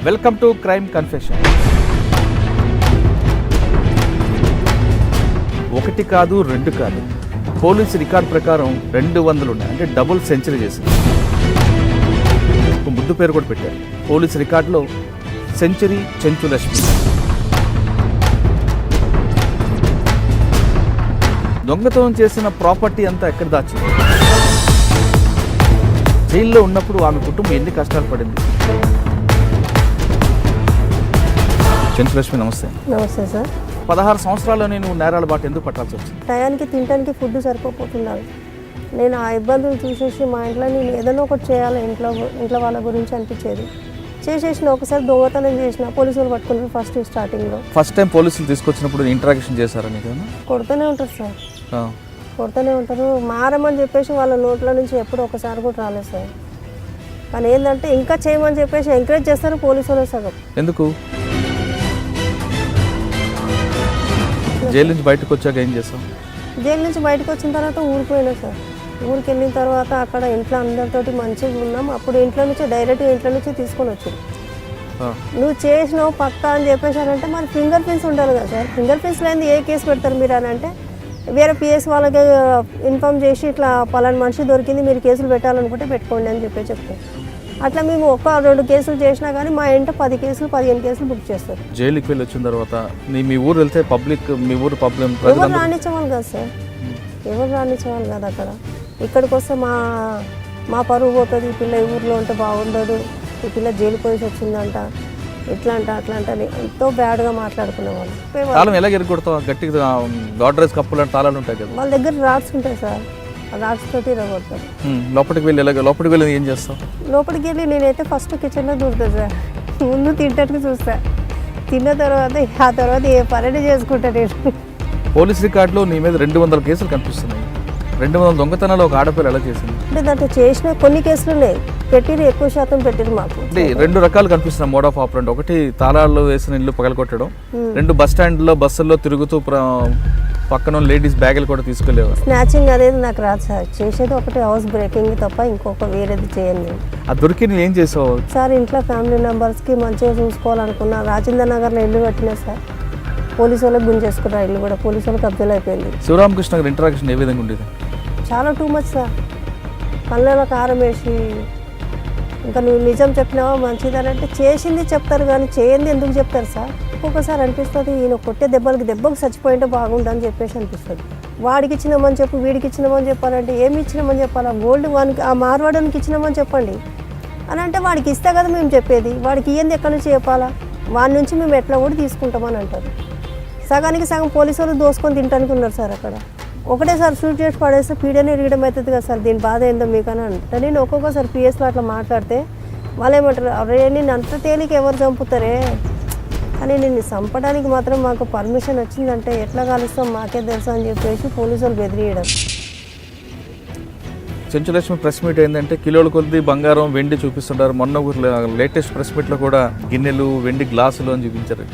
Welcome to crime confession. ఒకటి కాదు రెండు కాదు, పోలీసు రికార్డ్ ప్రకారం 200 ఉన్నాయి, అంటే డబుల్ సెంచరీ చేసింది. ఒక ముద్దు పేరు కూడా పెట్టారు పోలీసు రికార్డులో, సెంచరీ చెంచులక్ష్మి. దొంగతనం చేసిన ప్రాపర్టీ అంతా ఎక్కడ దాచింది? జైల్లో ఉన్నప్పుడు ఆమె కుటుంబం ఎన్ని కష్టాలు పడింది? చెంచులక్ష్మి నమస్తే. నమస్తే సార్. 16 సంవత్సరాల్లోనే నువ్వు నేరాల బాట ఎందుకు పట్టాల్సి వచ్చింది? టయానికి తినడానికి ఫుడ్ సరిపోతున్నాను. నేను ఆ ఇబ్బందులు చూసేసి మా ఇంట్లో నేను ఏదైనా ఒకటి చేయాలి ఇంట్లో వాళ్ళ గురించి అనిపించేది. చేసేసిన ఒకసారి దొంగతనం చేసిన పోలీసులు పట్టుకున్నారు స్టార్టింగ్లో. ఫస్ట్ టైం పోలీసులు తీసుకొచ్చినప్పుడు ఇంటరాక్షన్ చేశారా నీకు? కొడుతూనే ఉంటారు సార్, కొడుతూనే ఉంటారు. మారమని చెప్పేసి వాళ్ళ నోట్ల నుంచి ఎప్పుడు ఒకసారి కూడా రాలేదు సార్. కానీ ఏంటంటే ఇంకా చేయమని చెప్పేసి ఎంకరేజ్ చేస్తారు పోలీసులు సగం. ఎందుకు? జైలు నుంచి బయటకు వచ్చాక ఏం చేస్తాం? జైలు నుంచి బయటకు వచ్చిన తర్వాత ఊరికి పోయినా సార్. ఊరికి వెళ్ళిన తర్వాత అక్కడ ఇంట్లో అందరితోటి మంచిగా ఉన్నాం. అప్పుడు ఇంట్లో నుంచి డైరెక్ట్గా ఇంట్లో నుంచి తీసుకొని వచ్చారు. నువ్వు చేసినావు పక్కా అని చెప్పేసారంటే మరి ఫింగర్ ప్రింట్స్ ఉండాలి కదా సార్. ఫింగర్ ప్రింట్స్ లేని ఏ కేసు పెడతారు మీరు అని అంటే వేరే పిఎస్ వాళ్ళకి ఇన్ఫామ్ చేసి ఇట్లా పలానా మనిషి దొరికింది, మీరు కేసులు పెట్టాలనుకుంటే పెట్టుకోండి అని చెప్తారు. అట్లా మేము 1-2 కేసులు చేసినా కానీ మా ఇంట 10 కేసులు 15 కేసులు బుక్ చేస్తారు. జైలుకి వెళ్ళి వచ్చిన తర్వాత మీ ఊరు వెళ్తే పబ్లిక్, మీ ఊరు పబ్లిక్ ఎవరు రానిచ్చేవాళ్ళు కదా సార్, ఎవరు రానిచ్చేవాళ్ళు కదా. అక్కడ ఇక్కడికి వస్తే మా పరువు పోతుంది, ఈ పిల్ల ఈ ఊర్లో ఉంటే బాగుండదు, ఈ పిల్ల జైలు పోయి వచ్చిందంట, ఇట్లా అంట అట్లా అంట అని ఎంతో బ్యాడ్గా మాట్లాడుకునేవాళ్ళు. తాళం ఎలా ఎరగొడతావు? గట్టిగా గాడ్రేజ్ కప్పులు అంటే తాళాలు ఉంటాయి కదా, వాళ్ళ దగ్గర రాడ్స్ ఉంటాయి సార్, ఆ రాడ్స్ తోటి ఇరగొడతారు. లోపలికి వెళ్ళి ఏం చేస్తావు? లోపలికి వెళ్ళి నేనైతే ఫస్ట్ కిచెన్లో దూరుతాను సార్. ముందు తింటానికి చూస్తా, తిన్న తర్వాత ఆ తర్వాత ఏ పని చేసుకుంటా నేను. పోలీస్ రికార్డులో నీ మీద 200 కేసులు కనిపిస్తున్నాయి. 200 దొంగతనాలు ఒక ఆడపిల్ల ఎలా చేసింది? అంటే దాంట్లో చేసిన కొన్ని కేసులు ఉన్నాయి, పెట్టిరు ఎక్కువ శాతం పెట్టిరు మాకు. అంటే 2 రకాలు కనిపిస్తున్నాయి మోడ్ ఆఫ్ ఆపరెంట్. ఒకటి తాళాలు వేసిన ఇల్లు పగలగొట్టడం, 2 బస్ స్టాండ్లో బస్సుల్లో తిరుగుతూ పక్కన లేడీస్ బ్యాగులు కూడా తీసుకెళ్ళేవారు. స్నాచింగ్ అనేది నాకు రాదు సార్, చేసేది ఒకటి హౌస్ బ్రేకింగ్ తప్ప ఇంకొక వేరేది చేయండి. ఆ దొరికి నేను ఏం చేసావు సార్? ఇంట్లో ఫ్యామిలీ మెంబర్స్కి మంచిగా చూసుకోవాలనుకున్నా. రాజేంద్ర నగర్లో ఇల్లు కట్టినా సార్, పోలీసు వాళ్ళకి గుంజేసుకున్నారు ఇల్లు కూడా, పోలీసు వాళ్ళకి కబ్జాలు అయిపోయింది. శివరామకృష్ణ గారి ఇంటరాక్షన్ ఏ విధంగా ఉండేది? చాలా టూ మచ్ సార్. కళ్ళలో కారం వేసి ఇంకా నువ్వు నిజం చెప్పినావా మంచిదని అంటే చేసింది చెప్తారు కానీ చేయండి ఎందుకు చెప్తారు సార్? ఒక్కొక్కసారి అనిపిస్తుంది ఈయన కొట్టే దెబ్బకి చచ్చిపోయింటే బాగుండని చెప్పేసి అనిపిస్తుంది. వాడికి ఇచ్చినామని చెప్పు, వీడికి ఇచ్చినామని చెప్పాలంటే ఏమి ఇచ్చినామని చెప్పాలా? గోల్డ్ వానికి ఆ మార్వాడానికి ఇచ్చినామని చెప్పండి అని అంటే వాడికి ఇస్తే కదా మేము చెప్పేది. వాడికి ఇయ్యంది ఎక్కడి నుంచి చెప్పాలా? వాడి నుంచి మేము ఎట్లా కూడా తీసుకుంటామని అంటారు. సగానికి సగం పోలీసు వాళ్ళు దోసుకొని తినడానికి ఉన్నారు సార్ అక్కడ. ఒకటేసారి షూట్ చేసి పడేస్తే పీడనే ఇరగడం అవుతుంది కదా సార్, దీని బాధ ఏందో మీకు అని అంటే నేను ఒక్కొక్కసారి పిఎస్లో అట్లా మాట్లాడితే వాళ్ళు ఏమంటారు, అరే నేను అంత తేలిక ఎవరు చంపుతారే, కానీ నిన్ను చంపడానికి మాత్రం మాకు పర్మిషన్ వచ్చిందంటే ఎట్లా కాలుస్తాం మాకే తెలుసు అని చెప్పేసి పోలీసు వాళ్ళు బెదిరియడం. చెంచులక్ష్మి ప్రెస్ మీట్ ఏంటంటే కిలోల కొద్ది బంగారం వెండి చూపిస్తుంటారు. మొన్న లేటెస్ట్ ప్రెస్ మీట్లో కూడా గిన్నెలు వెండి గ్లాసులు అని చూపించారు.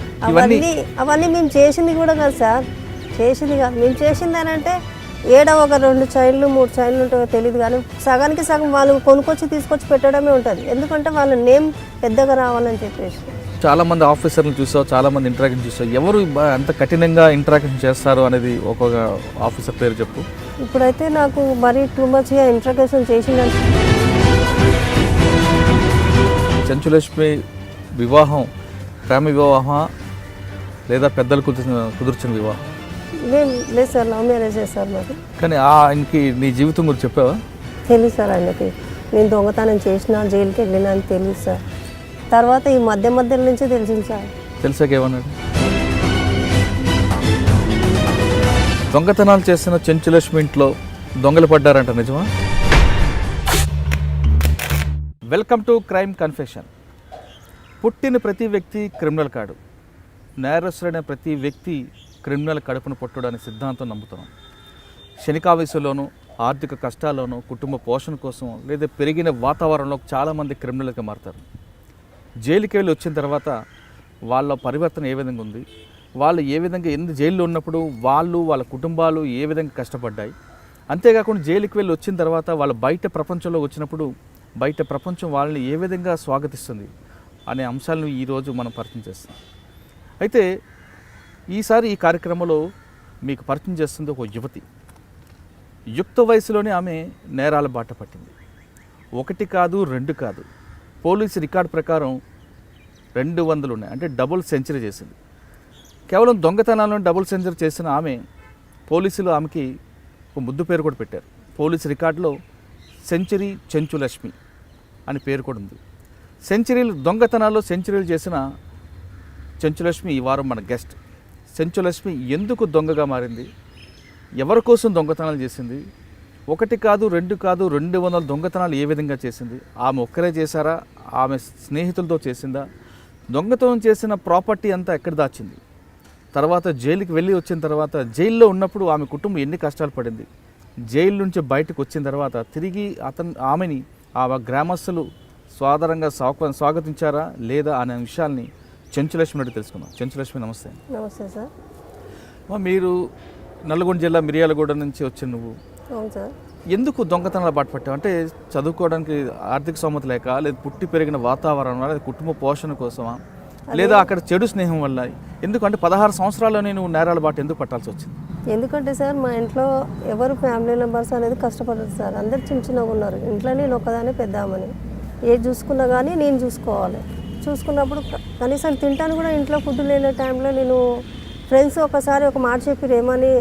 అవన్నీ మేము చేసింది కూడా కాదు సార్, చేసింది కాదు. మేము చేసింది అని అంటే ఏడా ఒక 2 చైన్లు 3 చైన్లు ఉంటాయో తెలియదు కానీ సగానికి సగం వాళ్ళు కొనుక్కొచ్చి తీసుకొచ్చి పెట్టడమే ఉంటుంది. ఎందుకంటే వాళ్ళ నేమ్ పెద్దగా రావాలని చెప్పేసి. చాలా మంది ఆఫీసర్లు చూసావు, చాలా మంది ఇంటరాక్షన్ చూసావు. ఎవరు అంత కఠినంగా ఇంటరాక్షన్ చేస్తారు అనేది ఒక్కొక్క ఆఫీసర్ పేరు చెప్పు. ఇప్పుడైతే నాకు మరీ టూ మచ్గా ఇంట్రాక్షన్ చేసిందని. చెంచులక్ష్మి వివాహం ప్రేమ వివాహమా లేదా పెద్దలు కుదుర్చిన వివాహం? లేదు సార్, లవ్ మ్యారేజ్ చేస్తారు మాకు. కానీ ఆయనకి నీ జీవితం గురించి చెప్పావా? తెలియదు సార్ ఆయనకి నేను దొంగతనం చేసిన, జైలుకి వెళ్ళినా అని తెలియదు సార్. తర్వాత ఈ మధ్య నుంచే తెలిసింది సార్. తెలిసాక ఏమన్నాడు? దొంగతనాలు చేసిన చెంచులక్ష్మి ఇంట్లో దొంగలు పడ్డారంట, నిజమా? Welcome to crime confession. పుట్టిన ప్రతి వ్యక్తి క్రిమినల్ కాడు, నేరస్తుడైన ప్రతి వ్యక్తి క్రిమినల్ కడుపును పొట్టడానికి సిద్ధాంతం నమ్ముతున్నాం. క్షణికావేశంలోనూ, ఆర్థిక కష్టాల్లోనూ, కుటుంబ పోషణ కోసం లేదా పెరిగిన వాతావరణంలో చాలామంది క్రిమినల్గా మారుతారు. జైలుకి వెళ్ళి వచ్చిన తర్వాత వాళ్ళ పరివర్తన ఏ విధంగా ఉంది, వాళ్ళు ఏ విధంగా జైల్లో ఉన్నప్పుడు వాళ్ళ కుటుంబాలు ఏ విధంగా కష్టపడ్డాయి, అంతేకాకుండా జైలుకి వెళ్ళి వచ్చిన తర్వాత వాళ్ళ బయట ప్రపంచంలో వచ్చినప్పుడు బయట ప్రపంచం వాళ్ళని ఏ విధంగా స్వాగతిస్తుంది, అనే అంశాలను ఈరోజు మనం పరిచయం చేస్తాం. అయితే ఈసారి ఈ కార్యక్రమంలో మీకు పరిచయం చేస్తుంది ఒక యువతి. యుక్త వయసులోనే ఆమె నేరాల బాట పట్టింది. 1 కాదు 2 కాదు, పోలీసు రికార్డు ప్రకారం 200 ఉన్నాయి, అంటే డబుల్ సెంచరీ చేసింది. కేవలం దొంగతనాలను డబుల్ సెంచరీ చేసిన ఆమె, పోలీసులు ఆమెకి ఒక ముద్దు పేరు కూడా పెట్టారు. పోలీసు రికార్డులో సెంచరీ చెంచులక్ష్మి అని పేరు కూడా ఉంది. దొంగతనాల్లో సెంచరీలు చేసిన చెంచులక్ష్మి ఈ వారం మన గెస్ట్. చెంచులక్ష్మి ఎందుకు దొంగగా మారింది, ఎవరి కోసం దొంగతనాలు చేసింది, 1 కాదు 2 కాదు 200 దొంగతనాలు ఏ విధంగా చేసింది, ఆమె ఒక్కరే చేశారా, ఆమె స్నేహితులతో చేసిందా, దొంగతనం చేసిన ప్రాపర్టీ అంతా ఎక్కడ దాచింది, తర్వాత జైలుకి వెళ్ళి వచ్చిన తర్వాత జైల్లో ఉన్నప్పుడు ఆమె కుటుంబం ఎన్ని కష్టాలు పడింది, జైలు నుంచి బయటకు వచ్చిన తర్వాత తిరిగి ఆమెని ఆ గ్రామస్తులు సాదరంగా స్వాగతించారా లేదా అనే విషయాల్ని చెంచులక్ష్మి రెడ్డి తెలుసుకుందాం. చెంచులక్ష్మి నమస్తే. నమస్తే సార్. మీరు నల్గొండ జిల్లా మిర్యాలగూడ నుంచి వచ్చిన నువ్వు అవును సార్. ఎందుకు దొంగతనాలు బాట పట్టావు? అంటే చదువుకోవడానికి ఆర్థిక స్తోమత లేక, లేదా పుట్టి పెరిగిన వాతావరణం, లేదా కుటుంబ పోషణ కోసమా, లేదా అక్కడ చెడు స్నేహం వల్ల? ఎందుకంటే 16 సంవత్సరాల్లోనే నువ్వు నేరాల బాట ఎందుకు పట్టాల్సి వచ్చింది? ఎందుకంటే సార్ మా ఇంట్లో ఎవరు ఫ్యామిలీ మెంబర్స్ అనేది కష్టపడరు సార్. అందరు చిన్నగా ఉన్నారు ఇంట్లో. నేను ఒకదానే పెద్దామని ఏది చూసుకున్నా కానీ నేను చూసుకోవాలి. చూసుకున్నప్పుడు కనీసం తింటాను కూడా ఇంట్లో ఫుడ్ లేని టైంలో నేను ఫ్రెండ్స్ ఒకసారి ఒక మాట చెప్పారు, ఏమని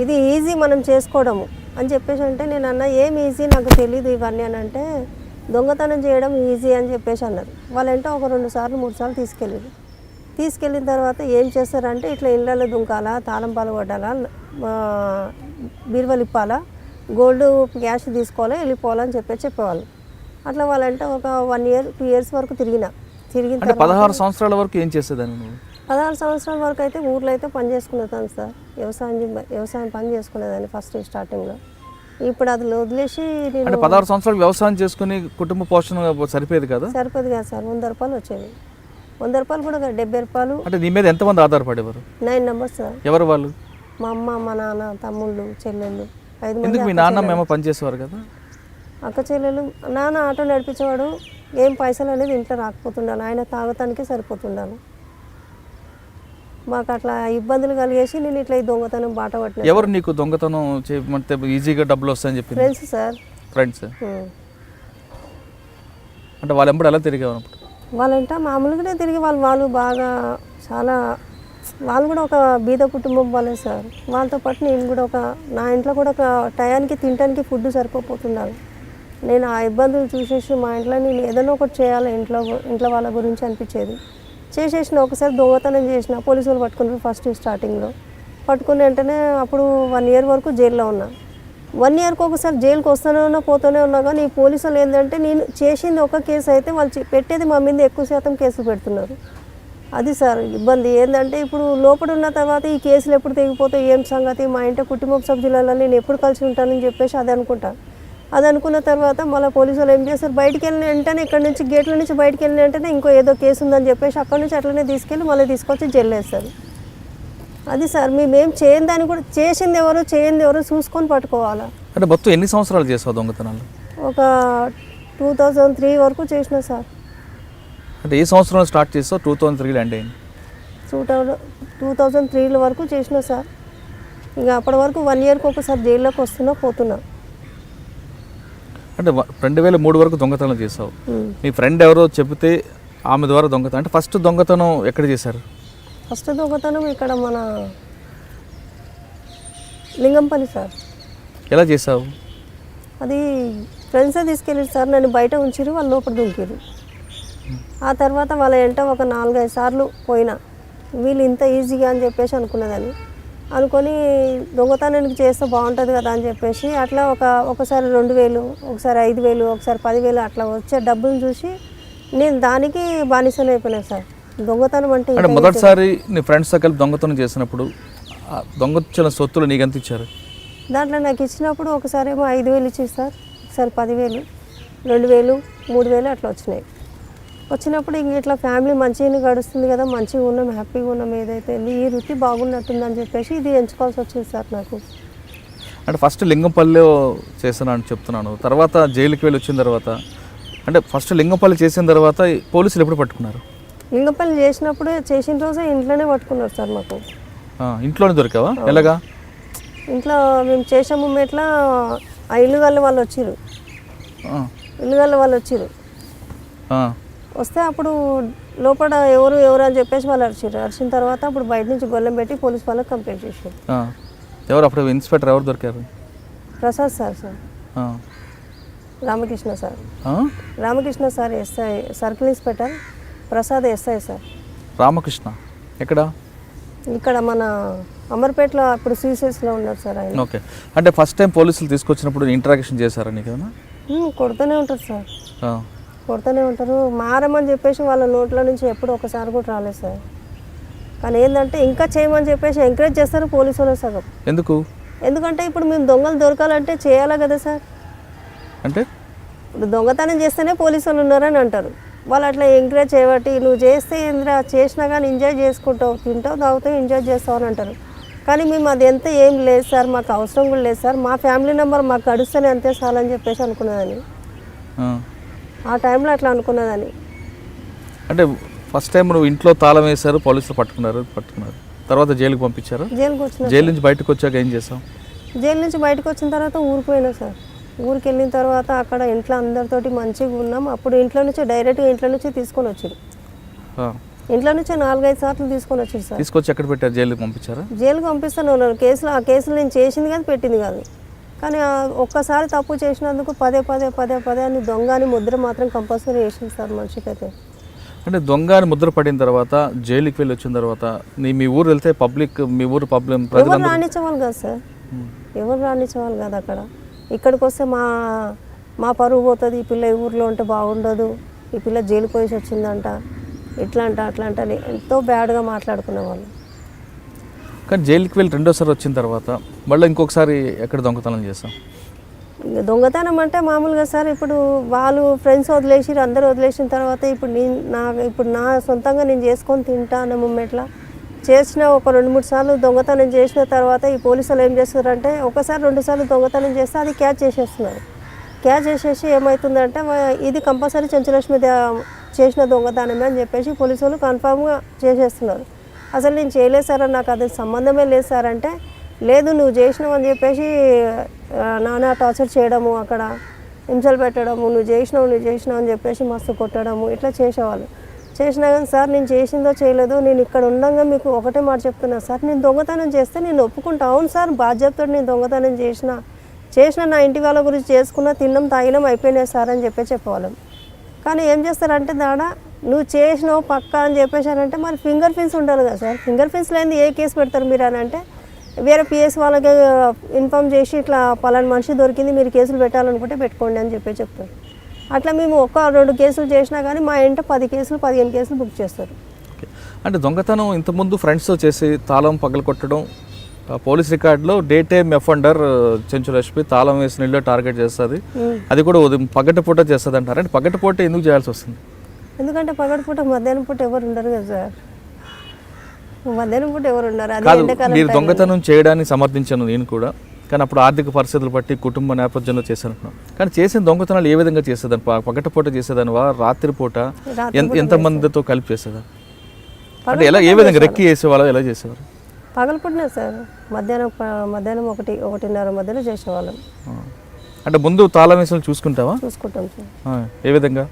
ఇది ఈజీ మనం చేసుకోవడము అని చెప్పేసి అంటే నేను అన్న ఏం ఈజీ నాకు తెలీదు ఇవన్నీ అని అంటే దొంగతనం చేయడం ఈజీ అని చెప్పేసి అన్నారు. వాళ్ళంటే ఒక 2 సార్లు 3 సార్లు తీసుకెళ్ళిన తర్వాత ఏం చేస్తారంటే ఇట్లా ఇళ్ళలో దుంకాలా, తాళం పాలు కొట్టాలా, బీరువలు ఇప్పాలా, గోల్డ్ క్యాష్ తీసుకోవాలా, వెళ్ళిపోవాలని చెప్పేవాళ్ళు. అట్లా వాళ్ళంటే ఒక 1 year 2 years వరకు తిరిగిన 16 సంవత్సరాల వరకు ఏం చేసేదాన్ని నువ్వు? 16 సంవత్సరాల వరకు అయితే ఊర్లో అయితే పని చేసుకునేదాన్ని సార్. వ్యవసాయం పని చేసుకునేదాన్ని ఫస్ట్ స్టార్టింగ్లో. ఇప్పుడు అది వదిలేసి నేను 16 సంవత్సరాలు వ్యవసాయం చేసుకుని కుటుంబ పోషణ సరిపోయేది కదా? సరిపోదు కదా సార్. 100 రూపాయలు వచ్చేవి. 100 రూపాయలు కూడా 70 రూపాయలు. అంటే నీ మీద ఎంతమంది ఆధారపడేవారు? 9 members సార్. ఎవరు వాళ్ళు? మా అమ్మ, మా నాన్న, తమ్ముళ్ళు, చెల్లెళ్ళు 5 మంది. ఎందుకు మీ నాన్న మేము పని చేసేవారు కదా? అక్క చెల్లెలు. నాన్న ఆటో నడిపించేవాడు. ఏం పైసలు అనేది ఇంట్లో రాకపోతుండాను, ఆయన తాగటానికే సరిపోతుండాను. మాకు అట్లా ఇబ్బందులు కలిగేసి నేను ఇట్లా ఈ దొంగతనం బాట పట్టిన. ఎవరు నీకు దొంగతనం చేయమంటే ఈజీగా డబ్బులు వస్తాయని చెప్పి? Friends sir. ఫ్రెండ్స్ అంటే వాళ్ళు ఎంబడి ఎలా తిరిగేవారు? వాళ్ళంట మామూలుగానే తిరిగి వాళ్ళు బాగా చాలా, వాళ్ళు కూడా ఒక బీద కుటుంబం వాళ్ళే సార్. వాళ్ళతో పాటు నేను కూడా నా ఇంట్లో కూడా ఒక టయానికి తినడానికి ఫుడ్ సరిపోతున్నాను. నేను ఆ ఇబ్బందులు చూసేసి మా ఇంట్లో నేను ఏదైనా ఒకటి చేయాలి ఇంట్లో వాళ్ళ గురించి అనిపించేది. చేసేసిన ఒకసారి దొంగతనం చేసిన పోలీసు వాళ్ళు పట్టుకున్నారు ఫస్ట్ స్టార్టింగ్లో. పట్టుకుని వెంటనే అప్పుడు 1 year వరకు జైల్లో ఉన్నా. 1 yearకి ఒకసారి జైలుకి పోతూనే ఉన్నా. కానీ ఈ పోలీసు వాళ్ళు ఏంటంటే నేను చేసింది ఒక కేసు అయితే వాళ్ళు పెట్టేది మా మీద ఎక్కువ శాతం కేసులు పెడుతున్నారు. అది సార్ ఇబ్బంది ఏంటంటే ఇప్పుడు లోపల ఉన్న తర్వాత ఈ కేసులు ఎప్పుడు తెగిపోతాయి, ఏం సంగతి, మా ఇంటి కుటుంబ సభ్యులలో నేను ఎప్పుడు కలిసి ఉంటానని చెప్పేసి అది అనుకుంటాను. అది అనుకున్న తర్వాత మళ్ళీ పోలీసు వాళ్ళు ఏం చేస్తారు, బయటికి వెళ్ళిన వెంటనే ఇక్కడ నుంచి గేట్ల నుంచి బయటికి వెళ్ళిన వెంటనే ఇంకో ఏదో కేసు ఉందని చెప్పేసి అక్కడ నుంచి అట్లనే తీసుకెళ్ళి మళ్ళీ తీసుకొచ్చి జైలు వేస్తారు. అది సార్ మేమేం చేయని దాన్ని కూడా చేసింది ఎవరు చూసుకొని పట్టుకోవాలా. అంటే మొత్తం ఎన్ని సంవత్సరాలు చేస్తావు దొంగతనాలు? ఒక 2003 వరకు చేసిన సార్. అంటే ఏ సంవత్సరంలో స్టార్ట్ చేస్తావు? 2003లో ఎండ్ అయింది. 2003 వరకు చేసిన సార్. ఇక అప్పటి వరకు 1 yearకి ఒకసారి జైల్లోకి పోతున్నా. అంటే 2003 వరకు దొంగతనం చేసావు. మీ ఫ్రెండ్ ఎవరో చెబితే ఆమె ద్వారా దొంగతనం. అంటే ఫస్ట్ దొంగతనం ఎక్కడ చేశారు? ఫస్ట్ దొంగతనం ఇక్కడ మన లింగంపల్లి సార్. ఎలా చేసావు? అది ఫ్రెండ్సే తీసుకెళ్ళారు సార్. నన్ను బయట ఉంచిరు, వాళ్ళు లోపల దుంకిరు. ఆ తర్వాత వాళ్ళ వెంట ఒక 4-5 సార్లు పోయినా. వీళ్ళు ఇంత ఈజీగా అని చెప్పేసి అనుకున్నదాన్ని. అనుకొని దొంగతనానికి చేస్తే బాగుంటుంది కదా అని చెప్పేసి అట్లా ఒకసారి 2000, ఒకసారి 5000, ఒకసారి 10,000 అట్లా వచ్చే డబ్బులు చూసి నేను దానికి బానిసలు అయిపోయినా సార్. దొంగతనం అంటే మొదటిసారి నీ ఫ్రెండ్స్తో కలిపి దొంగతనం చేసినప్పుడు దొంగతన సొత్తులు నీకు ఎంత ఇచ్చారు? దాంట్లో నాకు ఇచ్చినప్పుడు ఒకసారి ఏమో 5,000 ఇచ్చేది సార్, ఒకసారి 10,000, 2,000, 3,000 అట్లా వచ్చినాయి. వచ్చినప్పుడు ఇంక ఇట్లా ఫ్యామిలీ మంచిగా గడుస్తుంది కదా, మంచిగా ఉన్నాం, హ్యాపీగా ఉన్నాం, ఏదైతే ఈ వృత్తి బాగున్నట్టుందని చెప్పేసి ఇది ఎంచుకోవాల్సి వచ్చింది సార్ నాకు. అంటే ఫస్ట్ లింగంపల్లిలో చేస్తున్నాను చెప్తున్నాను, తర్వాత జైలుకి వెళ్ళి వచ్చిన తర్వాత అంటే ఫస్ట్ లింగంపల్లి చేసిన తర్వాత పోలీసులు ఎప్పుడు పట్టుకున్నారు? లింగపల్లి చేసినప్పుడు చేసిన రోజే ఇంట్లోనే పట్టుకున్నారు సార్ మాకు. ఇంట్లోనే దొరికావా? ఎలాగా? ఇంట్లో మేము చేసే మూమెంట్లో ఆ ఇల్లు వాళ్ళు వచ్చిర్రు. వస్తే అప్పుడు లోపల ఎవరు అని చెప్పేసి వాళ్ళు అరిచిన తర్వాత అప్పుడు బయట నుంచి గొల్లెం పెట్టి పోలీస్ వాళ్ళకి కంప్లైంట్ చేశారు. ఎవరు అప్పుడు ఇన్స్పెక్టర్ ఎవరు దొరికారు? Prasad sir Ramakrishna sir SI, circle inspector Prasad SI sir. Ramakrishna ఎక్కడ? ఇక్కడ మన అమర్పేటలో అప్పుడు సీసీఎస్లో ఉన్నారు సార్ ఆయన. ఓకే. అంటే ఫస్ట్ టైం పోలీసులు తీసుకొచ్చినప్పుడు ఇంటరాక్షన్ చేశారా నీకేమన్నా? కొడుతూనే ఉంటారు సార్, కొడుతూనే ఉంటారు. మారమని చెప్పేసి వాళ్ళ నోట్ల నుంచి ఎప్పుడు ఒకసారి కూడా రాలేదు సార్. కానీ ఏంటంటే ఇంకా చేయమని చెప్పేసి ఎంకరేజ్ చేస్తారు పోలీసు వాళ్ళు సగం. ఎందుకంటే ఇప్పుడు మేము దొంగలు దొరకాలంటే చేయాలా కదా సార్. అంటే ఇప్పుడు దొంగతనం చేస్తేనే పోలీసు వాళ్ళు ఉన్నారని అంటారు. వాళ్ళు అట్లా ఎంకరేజ్ చేయబట్టి నువ్వు చేస్తే ఏంద్రా చేసినా కానీ ఎంజాయ్ చేసుకుంటావు, తింటావు తాగుతావు ఎంజాయ్ చేస్తావు అని అంటారు. కానీ మేము అది ఎంత ఏం లేదు సార్, మాకు అవసరం కూడా లేదు సార్, మా ఫ్యామిలీ నెంబర్ మాకు గడుస్తూనే అంతే సార్ అని చెప్పేసి అనుకున్నదని. ఆ టైంలో అట్లా అనుకున్నదని. అంటే ఫస్ట్ టైం నువ్వు ఇంట్లో తాళం వేశారు, పోలీసులు పట్టుకున్నారు, తర్వాత జైలుకి పంపించారు. జైలు నుంచి బయటకు వచ్చాక ఏం చేసావు? జైలు నుంచి బయటకు వచ్చిన తర్వాత ఊరిపోయినా సార్. ఊరికి వెళ్ళిన తర్వాత అక్కడ ఇంట్లో అందరితోటి మంచిగా ఉన్నాం. అప్పుడు డైరెక్ట్గా ఇంట్లో నుంచి తీసుకొని వచ్చారు. ఇంట్లో నుంచి 4-5 సార్లు తీసుకొని వచ్చారు సార్. తీసుకొచ్చి ఎక్కడ పెట్టారు? జైలుకి పంపించారా? జైలుకి పంపిస్తాను. ఆ కేసులు నేను చేసింది కాదు, పెట్టింది కాదు. కానీ ఒక్కసారి తప్పు చేసినందుకు పదే అని దొంగ అని ముద్ర మాత్రం కంపల్సరీ వేసింది సార్ మనిషికైతే. అంటే దొంగ అని ముద్ర పడిన తర్వాత జైలుకి వెళ్ళి వచ్చిన తర్వాత మీ ఊరు వెళ్తే మీ ఊరు ఎవరు రానిచ్చేవాళ్ళు కాదు సార్, ఎవరు రానిచ్చేవాళ్ళు కాదు. అక్కడ ఇక్కడికి వస్తే మా పరువు పోతుంది, ఈ పిల్ల ఈ ఊర్లో ఉంటే బాగుండదు, ఈ పిల్ల జైలు పోయేసి వచ్చిందంట, ఇట్లా అంట అని ఎంతో బ్యాడ్గా మాట్లాడుకునేవాళ్ళు. కానీ జైలుకి వెళ్ళి రెండోసారి వచ్చిన తర్వాత మళ్ళీ ఇంకొకసారి ఎక్కడ దొంగతనం చేస్తాం? దొంగతనం అంటే మామూలుగా సార్, ఇప్పుడు వాళ్ళు ఫ్రెండ్స్ వదిలేసి అందరూ వదిలేసిన తర్వాత ఇప్పుడు నా సొంతంగా నేను చేసుకొని తింటా అన్న మూమెంట్లో చేసిన ఒక 2-3 సార్లు దొంగతనం చేసిన తర్వాత ఈ పోలీసులు ఏం చేస్తారంటే 1-2 సార్లు దొంగతనం చేస్తే అది క్యాచ్ చేసేస్తున్నారు. క్యాచ్ చేసేసి ఏమవుతుందంటే ఇది కంపల్సరీ చెంచులక్ష్మి చేసిన దొంగతనమే అని చెప్పేసి పోలీసు వాళ్ళు కన్ఫామ్గా చేసేస్తున్నారు. అసలు నేను చేయలేదు సార్, నాకు అది సంబంధమే లేదు సార్ అంటే, లేదు నువ్వు చేసినావు అని చెప్పేసి నానా టార్చర్ చేయడము, అక్కడ హింసలు పెట్టడము, నువ్వు చేసినావు అని చెప్పేసి మస్తు కొట్టడము, ఇట్లా చేసేవాళ్ళు. చేసినా కానీ సార్ నేను చేసిందో చేయలేదో నేను ఇక్కడ ఉండగా మీకు ఒకటే మాట చెప్తున్నా సార్, నేను దొంగతనం చేస్తే నేను ఒప్పుకుంటా. అవును సార్ బాధ్యతతో నేను దొంగతనం చేసిన నా ఇంటి వాళ్ళ గురించి చేసుకున్నా, తిన్నాం తాగినాం అయిపోయినాయి సార్ అని చెప్పేవాళ్ళం. కానీ ఏం చేస్తారంటే నువ్వు చేసినావు పక్కా అని చెప్పేసారంటే మరి ఫింగర్ ప్రింట్స్ ఉండాలి కదా సార్. ఫింగర్ ప్రింట్స్ లేని ఏ కేసు పెడతారు మీరు అని అంటే, వేరే పిఎస్ వాళ్ళకి ఇన్ఫామ్ చేసి ఇట్లా పలానా మనిషి దొరికింది మీరు కేసులు పెట్టాలనుకుంటే పెట్టుకోండి అని చెప్తారు. అట్లా మేము 1-2 కేసులు చేసినా కానీ మా ఇంట 10 కేసులు 15 కేసులు బుక్ చేస్తారు. అంటే దొంగతనం ఇంతకుముందు ఫ్రెండ్స్తో చేసి తాళం పగలకొట్టడం, పోలీస్ రికార్డులో డే టైమ్ అఫెండర్ చెంచులక్ష్మి తాళం వేసిన ఇల్లు టార్గెట్ చేస్తుంది, అది కూడా పగటిపూట చేస్తుంది అంటారు. అంటే పగటిపూట ఎందుకు చేయాల్సి వస్తుంది? ఎందుకంటే పగటిపూట మధ్యాహ్నం పూట ఎవరు ఉండరు కదా సార్, మధ్యాహ్నం పూట ఎవరు ఉండరు. మీరు దొంగతనం చేయడానికి సమర్థించాను నేను కూడా, కానీ అప్పుడు ఆర్థిక పరిస్థితులు బట్టి కుటుంబ నేపథ్యంలో చేశాను. కానీ చేసిన దొంగతనాలు ఏ విధంగా చేసేదాన్ని? పగటిపూట చేసేదానివా, రాత్రిపూట ఎంతమందితో కలిపి చేసేదా? అంటే ఎలా, ఏ విధంగా రెక్కి చేసేవాళ్ళు, ఎలా చేసేవారు? పగలపూటనే సార్, మధ్యాహ్నం 1-1:30 మధ్యలో చేసేవాళ్ళం. అంటే ముందు తాళం వేసులు చూసుకుంటావా? చూసుకుంటాం సార్. ఏ విధంగా?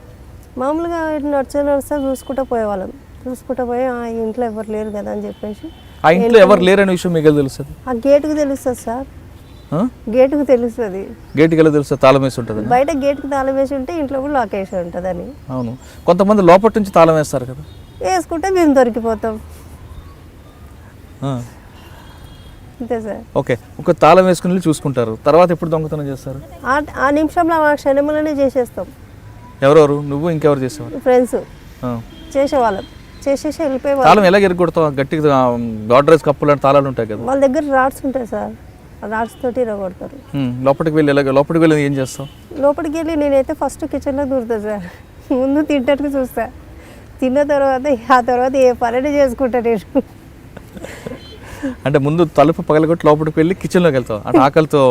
మామూలుగా ఇటు నడిచే చూసుకుంటూ పోయేవాళ్ళం. చూసుకుంటూ పోయి ఆ ఇంట్లో ఎవరు లేరు కదా అని చెప్పేసి. ఆ ఇంట్లో ఎవరు లేరనే విషయం మీకు తెలుస్తుంది? ఆ గేటుకు తెలుస్తుంది సార్, గేటుకు తెలుస్తుంది. గేటుకి ఎలా తెలుస్తుంది? తాళం వేసి ఉంటుంది. బయట గేటుకు తాళం వేసి ఉంటే ఇంట్లో కూడా లాక్ వేసి ఉంటుంది అని. అవును, కొంతమంది లోపల నుంచి తాళం వేస్తారు కదా, వేసుకుంటే మేము దొరికిపోతాం అంతే సార్. ఓకే, ఒక తాళం వేసుకుని చూసుకుంటారు, తర్వాత ఎప్పుడు దొంగతనం చేస్తారు? ఆ నిమిషంలో ఆ క్షణంలోనే చేసేస్తాం. ఎవరెవరు? నువ్వు ఇంకెవరు చేసేవారు? ఫ్రెండ్స్ చేసేవాళ్ళం. చేసేసి వెళ్ళిపోయేవాళ్ళం. తాళం ఎలా ఎరగొడతావు? గట్టిగా గాడ్రేజ్ కప్పులు అంటే తాళాలు ఉంటాయి కదా, వాళ్ళ దగ్గర రాడ్స్ ఉంటాయి సార్, ఆ రాడ్స్ తోటి ఎరగొడతారు. లోపలికి వెళ్ళి ఏం చేస్తావు? లోపలికి వెళ్ళి నేనైతే ఫస్ట్ కిచెన్లో దూరుతా సార్. ముందు తింటట్టుకు చూస్తా, తిన్న తర్వాత ఆ తర్వాత ఏ పని చేసుకుంటా నేను. అంటే ముందు తలుపు పగలగొట్టి లోపలికి వెళ్ళి కిచెన్లోకి వెళ్తావు, అంటే ఆకలితో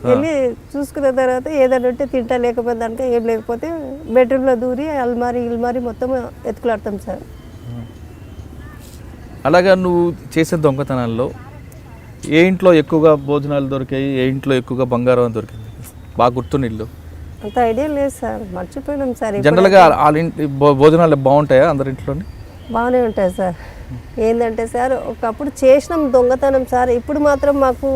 వెళ్ళి చూసుకున్న తర్వాత ఏదైనా ఉంటే తింటా, లేకపోతే దానిక ఏం లేకపోతే బెడ్రూమ్లో దూరి ఇల్మారి మొత్తం ఎత్తుకులాడతాం సార్. అలాగా నువ్వు చేసే దొంగతనాల్లో ఏ ఇంట్లో ఎక్కువగా భోజనాలు దొరికాయి, ఏ ఇంట్లో ఎక్కువగా బంగారం దొరికింది? బాగా గుర్తున్న ఇల్లు అంత ఐడియా లేదు సార్, మర్చిపోయినాం సార్. జనరల్గా వాళ్ళ ఇంటి భోజనాలు బాగుంటాయా అందరి ఇంట్లోని? బాగానే ఉంటాయి సార్. ఏంటంటే సార్ ఒకప్పుడు చేసినాం దొంగతనం సార్. ఇప్పుడు మాత్రం మాకు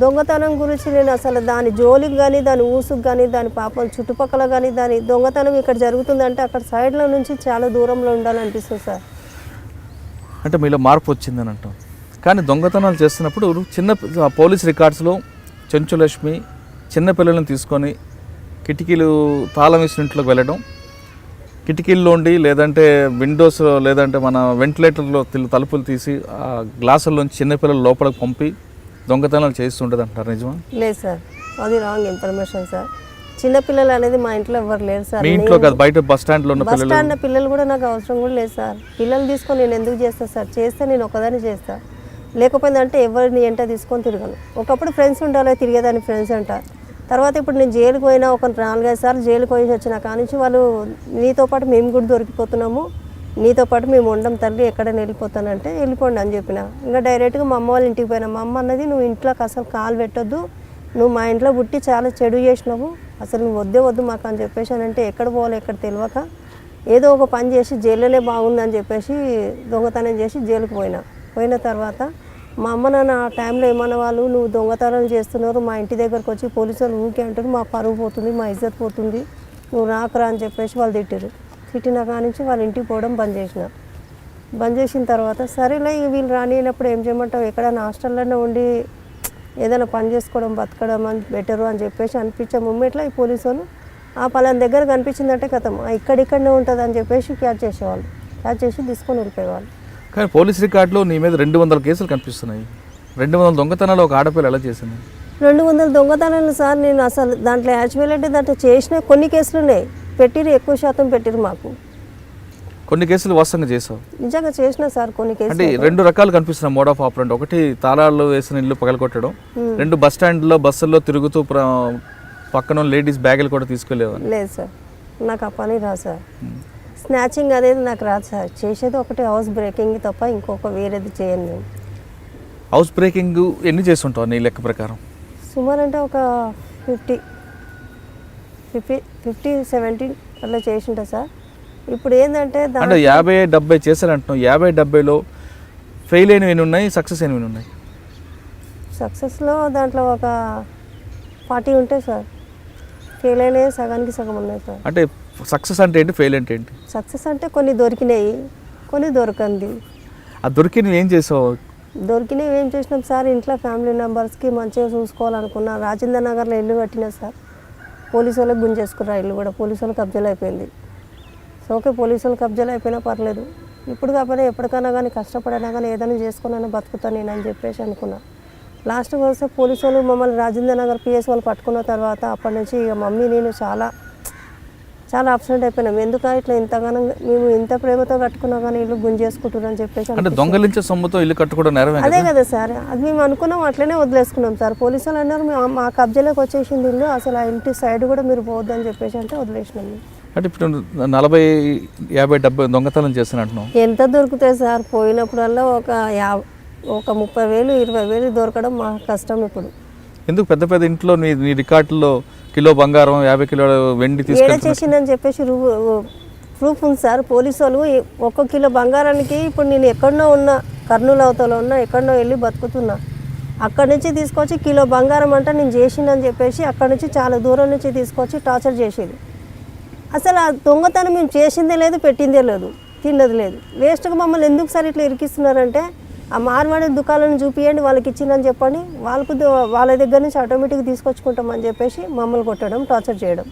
దొంగతనం గురించి నేను అసలు దాని జోలికి కానీ, దాని ఊసుకు కానీ, దాని పాపం చుట్టుపక్కల కానీ, దాని దొంగతనం ఇక్కడ జరుగుతుందంటే అక్కడ సైడ్లో నుంచి చాలా దూరంలో ఉండాలనిపిస్తుంది సార్. అంటే మీలో మార్పు వచ్చిందని అంటాం. కానీ దొంగతనాలు చేస్తున్నప్పుడు పోలీస్ రికార్డ్స్లో చెంచులక్ష్మి చిన్నపిల్లలను తీసుకొని కిటికీలు తాళం వేసిన ఇంట్లోకి వెళ్ళడం, కిటికీల్లోండి లేదంటే విండోస్ లేదంటే మన వెంటిలేటర్లో తలుపులు తీసి ఆ గ్లాసుల్లోంచి చిన్నపిల్లలు లోపలికి పంపి దొంగతనాలు చేస్తుంటుంది అంటారు, నిజమా? లేదు సార్, అది రాంగ్ ఇన్ఫర్మేషన్ సార్. చిన్నపిల్లలు అనేది మా ఇంట్లో ఎవరు లేరు సార్. మీ ఇంట్లో కాదు, బయట బస్ స్టాండ్లో ఉన్న బస్ స్టాండ్ పిల్లలు కూడా నాకు అవసరం కూడా లేదు సార్. పిల్లలు తీసుకొని నేను ఎందుకు చేస్తాను సార్? చేస్తే నేను ఒకదాన్ని చేస్తాను, లేకపోతే అంటే ఎవరిని ఎంట తీసుకొని తిరగను. ఒకప్పుడు ఫ్రెండ్స్ ఉండాలి, తిరిగేదాన్ని ఫ్రెండ్స్ అంట. తర్వాత ఇప్పుడు నేను జైలుకి పోయినా ఒక 4-5 సార్లు జైలుకి పోయి వచ్చిన కానించి వాళ్ళు నీతో పాటు మేము కూడా దొరికిపోతున్నాము, నీతో పాటు మేము ఉండం తల్లి, ఎక్కడైనా వెళ్ళిపోతానంటే వెళ్ళిపోండి అని చెప్పిన. ఇంకా డైరెక్ట్గా మా అమ్మ వాళ్ళ ఇంటికి పోయినా. మా అమ్మ అన్నది నువ్వు ఇంట్లోకి అసలు కాలు పెట్టొద్దు, నువ్వు మా ఇంట్లో పుట్టి చాలా చెడు చేసినావు, అసలు నువ్వు వద్దు మాకు అని చెప్పేసి అని అంటే ఎక్కడ పోవాలి ఎక్కడ తెలియక ఏదో ఒక పని చేసి జైల్లోనే బాగుందని చెప్పేసి దొంగతనం చేసి జైలుకి పోయిన తర్వాత మా అమ్మ నాన్న ఆ టైంలో ఏమన్నా వాళ్ళు నువ్వు దొంగతనం చేస్తున్నారు, మా ఇంటి దగ్గరకు వచ్చి పోలీసు వాళ్ళు ఊకే అంటారు, మా పరువు పోతుంది, మా ఇజ్జత్ పోతుంది, నువ్వు రాకరా అని చెప్పేసి వాళ్ళు తిట్టిన కానించి వాళ్ళ ఇంటికి పోవడం బంద్ చేసిన తర్వాత సరేలే వీళ్ళు రానినప్పుడు ఏం చేయమంటావు, ఎక్కడైనా హాస్టల్లోనే ఉండి ఏదైనా పని చేసుకోవడం బతకడం అని బెటరు అని చెప్పేసి అనిపించే మూమెంట్లో ఈ పోలీసు వాళ్ళు ఆ పలానా దగ్గర కనిపించిందంటే కథం ఇక్కడనే ఉంటుంది అని చెప్పేసి క్యాచ్ చేసి తీసుకొని వెళ్ళిపోయేవాళ్ళు. కానీ పోలీస్ రికార్డులో నీ మీద 200 కేసులు కనిపిస్తున్నాయి. 200 దొంగతనాలు ఒక ఆడపిల్ల ఎలా చేసింది? 200 దొంగతనాలు సార్. నేను అసలు దాంట్లో యాక్చువల్టీ దాంట్లో చేసిన కొన్ని కేసులు ఉన్నాయి, ఎక్కువ శాతం పెట్టిరు మాకు. కొన్ని కేసులు వాస్తవంగా చేసావు? నిజంగా చేసిన సార్ కొన్ని కేసులు. అంటే 2 రకాలు కనిపిస్తున్నాయి మోడ్ ఆఫ్ ఆపరెంట్. ఒకటి తాళాలు వేసిన ఇల్లు పగలగొట్టడం, 2 బస్ స్టాండ్లో బస్సుల్లో తిరుగుతూ పక్కన లేడీస్ బ్యాగులు కూడా తీసుకెళ్ళేవారు. లేదు సార్, నాకు ఆ పని రాదు సార్. స్నాచింగ్ అనేది నాకు రాదు సార్. చేసేది ఒకటి హౌస్ బ్రేకింగ్ తప్ప ఇంకొక వేరేది చేయను నేను. హౌస్ బ్రేకింగ్ ఎన్ని చేస్తుంటావు నీ లెక్క ప్రకారం? సుమారు అంటే ఒక 50-70 అట్లా చేసింటా సార్. ఇప్పుడు ఏంటంటే 50-70 చేశారంటున్నావు. 50-70లో ఫెయిల్ అయినవి ఎన్ని ఉన్నాయి, సక్సెస్ అయినవి ఎన్ని ఉన్నాయి? సక్సెస్లో దాంట్లో ఒక 40 ఉంటాయి సార్, ఫెయిల్ అయినవి సగానికి సగం ఉన్నాయి సార్. అంటే సక్సెస్ అంటే ఏంటి, ఫెయిల్ అంటే ఏంటి? సక్సెస్ అంటే కొన్ని దొరికినాయి, కొన్ని దొరకంది. ఆ దొరికినవి ఏం చేసావు? దొరికినవి ఏం చేసినాం సార్, ఇంట్లో ఫ్యామిలీ మెంబర్స్కి మంచిగా చూసుకోవాలనుకున్నా. రాజేంద్ర నగర్లో ఇల్లు కట్టినా సార్, పోలీసు వాళ్ళకి గుంజేసుకున్నారు ఇల్లు కూడా, పోలీసు వాళ్ళకి కబ్జాలు అయిపోయింది. సో ఓకే, పోలీసు వాళ్ళు కబ్జాలు అయిపోయినా పర్లేదు, ఇప్పుడు కాకపోతే ఎప్పటికైనా కానీ కష్టపడినా కానీ ఏదైనా చేసుకున్నా బతుకుతాను నేను అని చెప్పేసి అనుకున్నా. లాస్ట్కి వస్తే పోలీసు వాళ్ళు మమ్మల్ని రాజేంద్ర నగర్ పిఎస్ వాళ్ళు పట్టుకున్న తర్వాత అప్పటి నుంచి ఇక మమ్మీ నేను చాలా అప్సెట్ అయిపోయినాం. ఎందుకు ఇట్లా ఇంతగానో మేము ఇంత ప్రేమతో కట్టుకున్నా కానీ ఇల్లు గుంజేసుకుంటున్నారు అని చెప్పేసి. అంటే దొంగలించే సొమ్ముతో ఇల్లు కట్టుకోవడం నేరమే? అదే కదా సార్, అది మేము అనుకున్నాం, అట్లనే వదిలేసుకున్నాం సార్. పోలీసు వాళ్ళు అన్నారు మా కబ్జాలోకి వచ్చేసింది ఇల్లు, అసలు ఆ ఇంటి సైడ్ కూడా మీరు పోవద్దని చెప్పేసి అంటే వదిలేసినాం. అంటే ఇప్పుడు 40-50-70 దొంగతనం చేస్తున్నట్టున్నావు. ఎంత దొరుకుతాయి సార్? పోయినప్పుడల్లా ఒక 30,000-20,000 దొరకడం మా కష్టం ఇప్పుడు. ఎందుకు పెద్ద ఇంట్లో నీ రికార్డుల్లో కిలో బంగారం 50 కిలోల వెండి తీసుకెళ్ళి చేసిందని చెప్పేసి ప్రూఫ్ ఉంది సార్. పోలీసు వాళ్ళు 1 కిలో బంగారానికి ఇప్పుడు నేను ఎక్కడనో ఉన్నా, కర్నూలు అవతలో ఉన్నా, ఎక్కడనో వెళ్ళి బతుకుతున్నా, అక్కడి నుంచి తీసుకొచ్చి కిలో బంగారం అంటే నేను చేసిందని చెప్పేసి అక్కడి నుంచి చాలా దూరం నుంచి తీసుకొచ్చి టార్చర్ చేసేది. అసలు ఆ దొంగతనం మేము చేసిందే లేదు, పెట్టిందే లేదు, తిన్నది లేదు. వేస్ట్గా మమ్మల్ని ఎందుకు సార్ ఇట్లా ఇరికిస్తున్నారంటే ఆ మార్వాడి దుకాణాలను చూపియండి, వాళ్ళకి ఇచ్చిందని చెప్పండి, వాళ్ళ దగ్గర నుంచి ఆటోమేటిక్గా తీసుకొచ్చుకుంటామని చెప్పేసి మమ్మల్ని కొట్టడం, టార్చర్ చేయడం.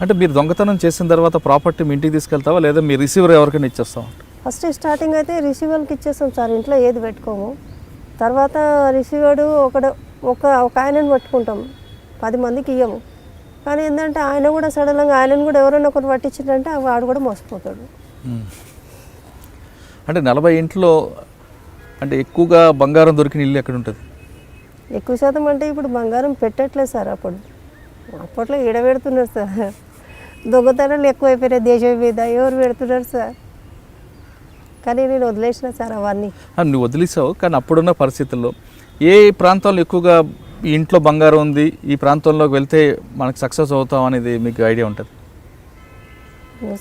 అంటే మీరు దొంగతనం చేసిన తర్వాత ప్రాపర్టీ మీ ఇంటికి తీసుకెళ్తావా లేదా మీ రిసీవర్ ఎవరికైనా ఇచ్చేస్తావా? ఫస్ట్ స్టార్టింగ్ అయితే రిసీవర్కి ఇచ్చేస్తాం సార్, ఇంట్లో ఏది పెట్టుకోము. తర్వాత రిసీవర్డు ఒక ఆయనను పట్టుకుంటాం, 10 మందికి ఇయ్యము. కానీ ఏంటంటే ఆయన కూడా సడన్గా ఆయనను కూడా ఎవరైనా ఒకరు పట్టించిందంటే వాడు కూడా మోసపోతాడు. అంటే 40 ఇంట్లో అంటే ఎక్కువగా బంగారం దొరికిన ఇల్లు ఎక్కడ ఉంటుంది? ఎక్కువ శాతం అంటే ఇప్పుడు బంగారం పెట్టట్లేదు సార్. అప్పుడు అప్పట్లో ఈడ పెడుతున్నారు సార్, దొంగతనాలు ఎక్కువైపోయినాయి దేశం మీద, ఎవరు పెడుతున్నారు సార్? కానీ నేను వదిలేసిన సార్ అవన్నీ. నువ్వు వదిలేసావు, కానీ అప్పుడున్న పరిస్థితుల్లో ఏ ప్రాంతాల్లో ఎక్కువగా ఈ ఇంట్లో బంగారం ఉంది, ఈ ప్రాంతంలోకి వెళ్తే మనకు సక్సెస్ అవుతాం అనేది మీకు ఐడియా ఉంటుంది?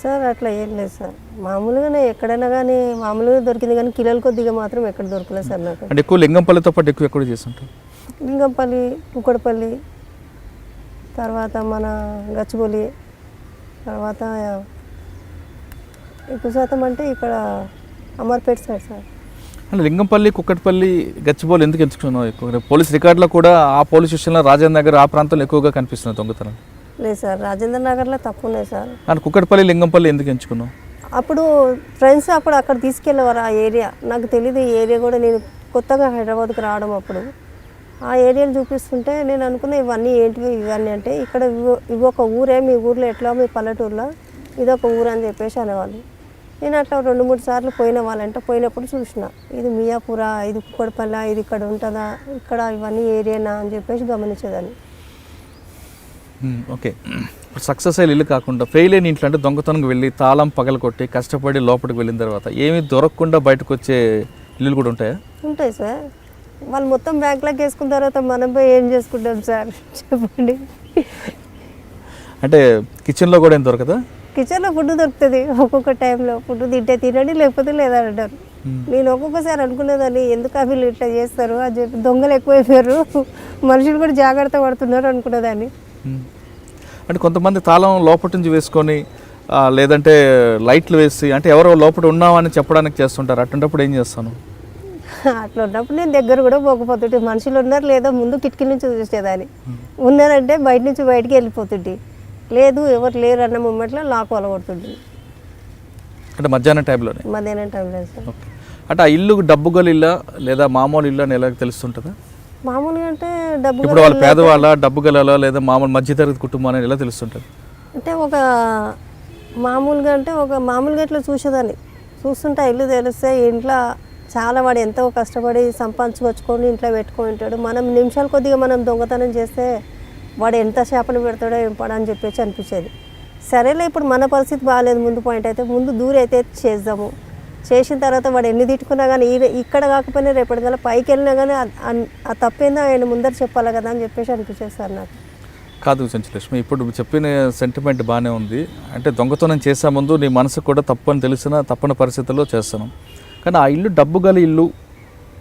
సార్ అట్లా ఏం లేదు సార్, మామూలుగానే ఎక్కడైనా కానీ మామూలుగా దొరికింది, కానీ కిలోల కొద్దిగా మాత్రం ఎక్కడ దొరకలేదు సార్ నాకు. అంటే ఎక్కువ లింగంపల్లితో పాటు ఎక్కువ ఎక్కడ చేస్తుంటారు? లింగంపల్లి, కుక్కడపల్లి, తర్వాత మన గచ్చిబౌలి, తర్వాత ఎక్కువ శాతం అంటే ఇక్కడ అమర్పేట సైడ్ సార్. అంటే లింగంపల్లి, కుక్కట్పల్లి, గచ్చిబౌలి ఎందుకు ఎంచుకున్నావు ఎక్కువ? పోలీస్ రికార్డులో కూడా ఆ పోలీస్ స్టేషన్లో రాజేంద్ర నగర్ ఆ ప్రాంతంలో ఎక్కువగా కనిపిస్తుంది దొంగతనం. లేదు సార్, రాజేంద్ర నగర్లో తక్కువ ఉన్నాయి సార్. అంటే కుక్కట్పల్లి, లింగంపల్లి ఎందుకు ఎంచుకున్నావు? అప్పుడు ఫ్రెండ్స్ అప్పుడు అక్కడ తీసుకెళ్ళేవారు ఆ ఏరియా, నాకు తెలియదు ఈ ఏరియా కూడా, నేను కొత్తగా హైదరాబాద్కి రావడం అప్పుడు ఆ ఏరియాలు చూపిస్తుంటే నేను అనుకున్నా ఇవన్నీ ఏంటివి ఇవన్నీ అంటే, ఇక్కడ ఇవి ఒక ఊరే, మీ ఊర్లో ఎట్లా మీ పల్లెటూరులో ఇదొక ఊరు అని చెప్పేసి అనేవాళ్ళు. నేను అట్లా 2-3 సార్లు పోయిన వాళ్ళంటే పోయినప్పుడు చూసిన, ఇది మియాపుర, ఇది కుక్కడపల్లి, ఇది ఇక్కడ ఉంటుందా, ఇక్కడ ఇవన్నీ ఏరియానా అని చెప్పేసి గమనించేదాన్ని. ఓకే, సక్సెస్ అయ్యే ఇల్లు కాకుండా ఫెయిల్ అయిన ఇంట్లో అంటే దొంగతనంకి వెళ్ళి తాళం పగల కొట్టి కష్టపడి లోపలికి వెళ్ళిన తర్వాత ఏమీ దొరకకుండా బయటకు వచ్చే ఇల్లులు కూడా ఉంటాయా? ఉంటాయి సార్, వాళ్ళు మొత్తం బ్యాంక్లోకి వేసుకున్న తర్వాత మనం పోయి ఏం చేసుకుంటాం సార్ చెప్పండి? అంటే కిచెన్లో కూడా ఏం దొరకదా? కిచెన్లో ఫుడ్ దొరుకుతుంది, ఒక్కొక్క టైంలో ఫుడ్ తింటే తినండి లేకపోతే లేదా అంటారు. నేను ఒక్కొక్కసారి అనుకునేదాన్ని ఎందుకు వీళ్ళు ఇట్లా చేస్తారు అని చెప్పి, దొంగలు ఎక్కువైపోయారు, మనుషులు కూడా జాగ్రత్త పడుతున్నారు అనుకునేదాన్ని. అంటే కొంతమంది తాళం లోపటి నుంచి వేసుకొని లేదంటే లైట్లు వేసి అంటే ఎవరో లోపల ఉన్నామని చెప్పడానికి చేస్తుంటారు, అటువంటిప్పుడు ఏం చేస్తాను? అట్లా ఉన్నప్పుడు నేను దగ్గర కూడా పోకపోతుంటే, మనుషులు ఉన్నారు లేదో ముందు కిటికీ నుంచి చూసేదాన్ని, ఉన్నారంటే బయట నుంచి బయటికి వెళ్ళిపోతుంటే, లేదు ఎవరు లేరు అన్న మూమెంట్లో లాక్ వలగొడుతుంది. అంటే మధ్యాహ్నం టైంలోనే? మధ్యాహ్నం టైంలో సార్. ఓకే, అంటే ఆ ఇల్లు డబ్బు గల ఇల్లా లేదా మామూలు ఇల్లు అని ఎలా తెలుస్తుంటుందా? మామూలుగా అంటే డబ్బు ఇప్పుడు వాళ్ళు పేదవాళ్ళ, డబ్బు గల లేదా మామూలు మధ్యతరగతి కుటుంబం అని ఎలా తెలుస్తుంటుంది? అంటే ఒక మామూలుగా అంటే ఒక మామూలుగా ఇట్లా చూసేదాన్ని, చూస్తుంటే ఇల్లు తెలిస్తే ఇంట్లో చాలా వాడు ఎంతో కష్టపడి సంపాదించుకొచ్చుకొని ఇంట్లో పెట్టుకొని ఉంటాడు, మనం నిమిషాలు కొద్దిగా మనం దొంగతనం చేస్తే వాడు ఎంత చేపలు పెడతాడో ఏం పడని చెప్పేసి అనిపించేది. సరేలే ఇప్పుడు మన పరిస్థితి బాగాలేదు, ముందు పాయింట్ అయితే ముందు దూరం అయితే చేద్దాము, చేసిన తర్వాత వాడు ఎన్ని తిట్టుకున్నా కానీ ఇక్కడ కాకపోయినా రేపటికల్లా పైకి వెళ్ళినా కానీ ఆ తప్పేందో ఆయన ముందర చెప్పాలి కదా అని చెప్పేసి అనిపించేది సార్ నాకు. కాదు సంచలక్ష్మి, ఇప్పుడు చెప్పిన సెంటిమెంట్ బాగానే ఉంది, అంటే దొంగతనం చేసే ముందు నీ మనసుకు కూడా తప్పు అని తెలిసిన తప్పని పరిస్థితుల్లో చేస్తాను, కానీ ఆ ఇల్లు డబ్బు గల ఇల్లు,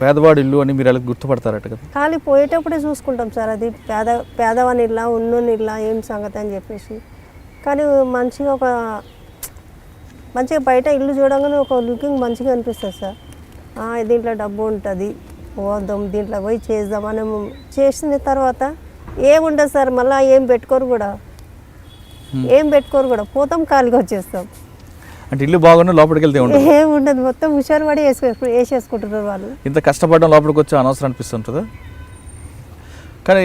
పేదవాడి ఇల్లు అని మీరు అలా గుర్తుపడతారట కదా? ఖాళీ పోయేటప్పుడే చూసుకుంటాం సార్, అది పేదవాని ఇల్లా ఉన్నోని ఇల్లా ఏం సంగతి అని చెప్పేసి. కానీ మంచిగా బయట ఇల్లు చూడగానే ఒక లుకింగ్ మంచిగా అనిపిస్తుంది సార్, దీంట్లో డబ్బు ఉంటుంది, పోదాం దీంట్లో పోయి చేద్దాం అని. చేసిన తర్వాత ఏముండదు సార్, మళ్ళీ ఏం పెట్టుకోరు కూడా, పోతాం ఖాళీగా వచ్చేస్తాం. అంటే ఇల్లు బాగున్నా లోపలికి వెళ్తే ఏముండదు, మొత్తం హుషారు పడి వేసేసుకుంటున్నారు వాళ్ళు. ఇంత కష్టపడడం లోపలికి వచ్చి అనవసరం అనిపిస్తుంటుందా? కానీ